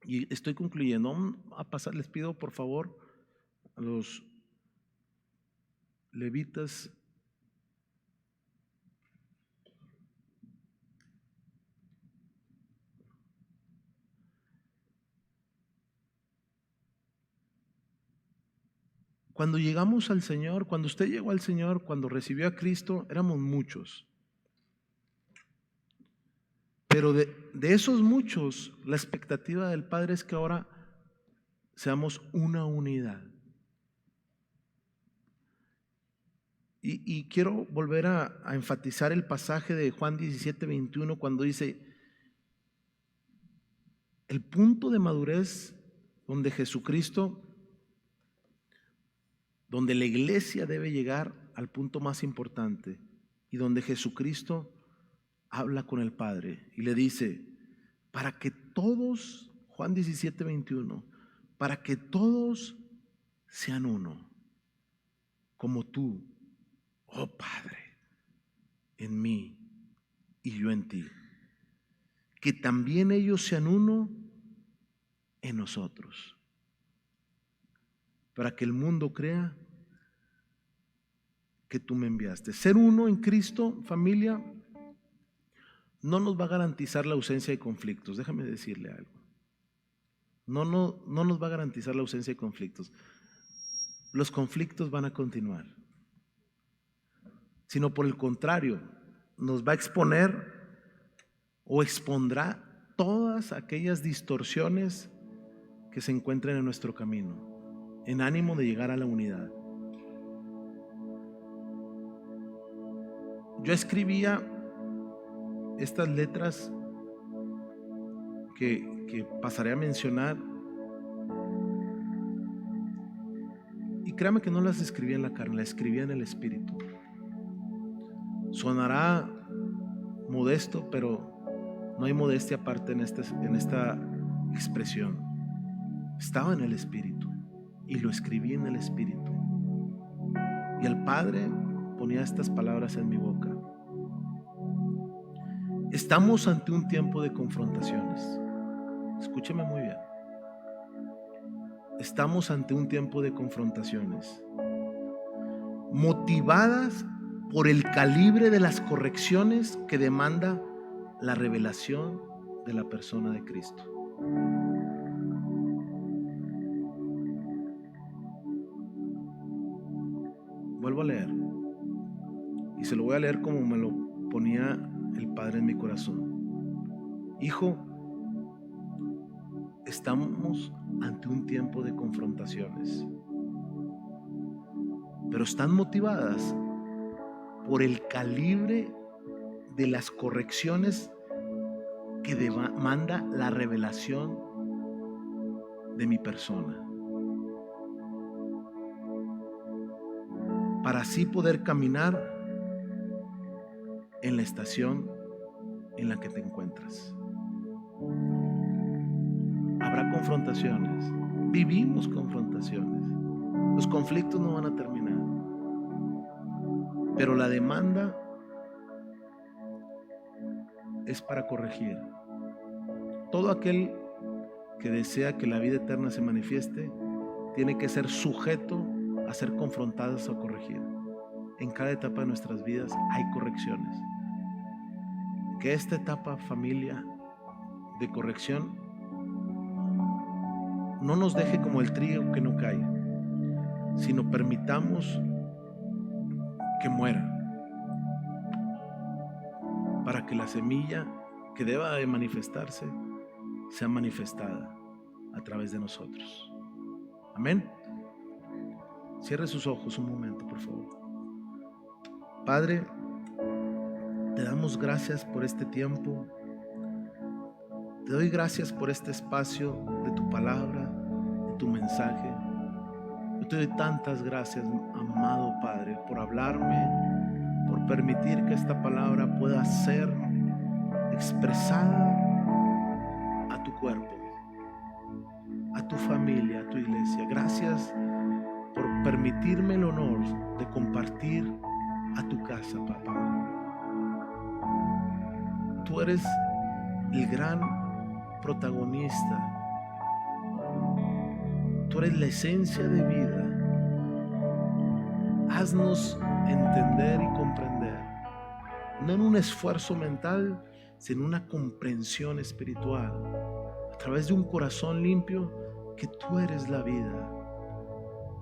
Y estoy concluyendo. Vamos a pasar, les pido por favor a los levitas. Cuando llegamos al Señor, cuando usted llegó al Señor, cuando recibió a Cristo, éramos muchos. Pero de esos muchos, la expectativa del Padre es que ahora seamos una unidad. Y quiero volver a enfatizar el pasaje de Juan 17:21 cuando dice, el punto de madurez donde Jesucristo, donde la iglesia debe llegar al punto más importante y donde Jesucristo habla con el Padre y le dice, para que todos, Juan 17:21, para que todos sean uno, como tú, oh Padre, en mí y yo en ti, que también ellos sean uno en nosotros, para que el mundo crea que tú me enviaste. Ser uno en Cristo, familia, no nos va a garantizar la ausencia de conflictos. Déjame decirle algo. No nos va a garantizar la ausencia de conflictos. Los conflictos van a continuar. Sino por el contrario, nos va a exponer o expondrá todas aquellas distorsiones que se encuentren en nuestro camino, en ánimo de llegar a la unidad. Yo escribía estas letras que pasaré a mencionar, y créame que no las escribía en la carne, las escribía en el Espíritu. Sonará modesto, pero no hay modestia aparte en esta expresión. Estaba en el Espíritu y lo escribí en el Espíritu. Y el Padre ponía estas palabras en mi boca. Estamos ante un tiempo de confrontaciones. Escúcheme muy bien. Estamos ante un tiempo de confrontaciones, motivadas por el calibre de las correcciones que demanda la revelación de la persona de Cristo. Vuelvo a leer, y se lo voy a leer como me lo ponía el Padre en mi corazón. Hijo, estamos ante un tiempo de confrontaciones, pero están motivadas por el calibre de las correcciones que demanda la revelación de mi persona, para así poder caminar en la estación en la que te encuentras. Habrá confrontaciones, vivimos confrontaciones, los conflictos no van a terminar, pero la demanda es para corregir. Todo aquel que desea que la vida eterna se manifieste tiene que ser sujeto a ser confrontados o corregir. En cada etapa de nuestras vidas hay correcciones. Que esta etapa, familia, de corrección no nos deje como el trigo que no cae, sino permitamos que muera, para que la semilla que deba de manifestarse sea manifestada a través de nosotros. Amén. Cierre sus ojos un momento, por favor. Padre, te damos gracias por este tiempo. Te doy gracias por este espacio de tu palabra, de tu mensaje. Yo te doy tantas gracias, amado Padre, por hablarme, por permitir que esta palabra pueda ser expresada a tu cuerpo, a tu familia, a tu iglesia. Gracias por permitirme el honor de compartir a tu casa, papá. Tú eres el gran protagonista. Tú eres la esencia de vida. Haznos entender y comprender, no en un esfuerzo mental, sino en una comprensión espiritual, a través de un corazón limpio, que tú eres la vida,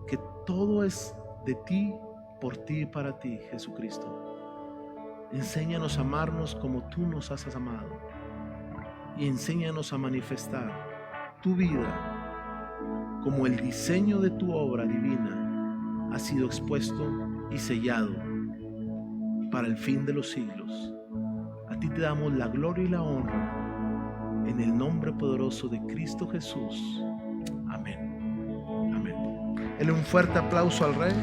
que todo es de ti, por ti y para ti, Jesucristo. Enséñanos a amarnos como tú nos has amado, y enséñanos a manifestar tu vida como el diseño de tu obra divina ha sido expuesto y sellado para el fin de los siglos. A ti te damos la gloria y la honra en el nombre poderoso de Cristo Jesús. Amén. Amén. Denle un fuerte aplauso al Rey.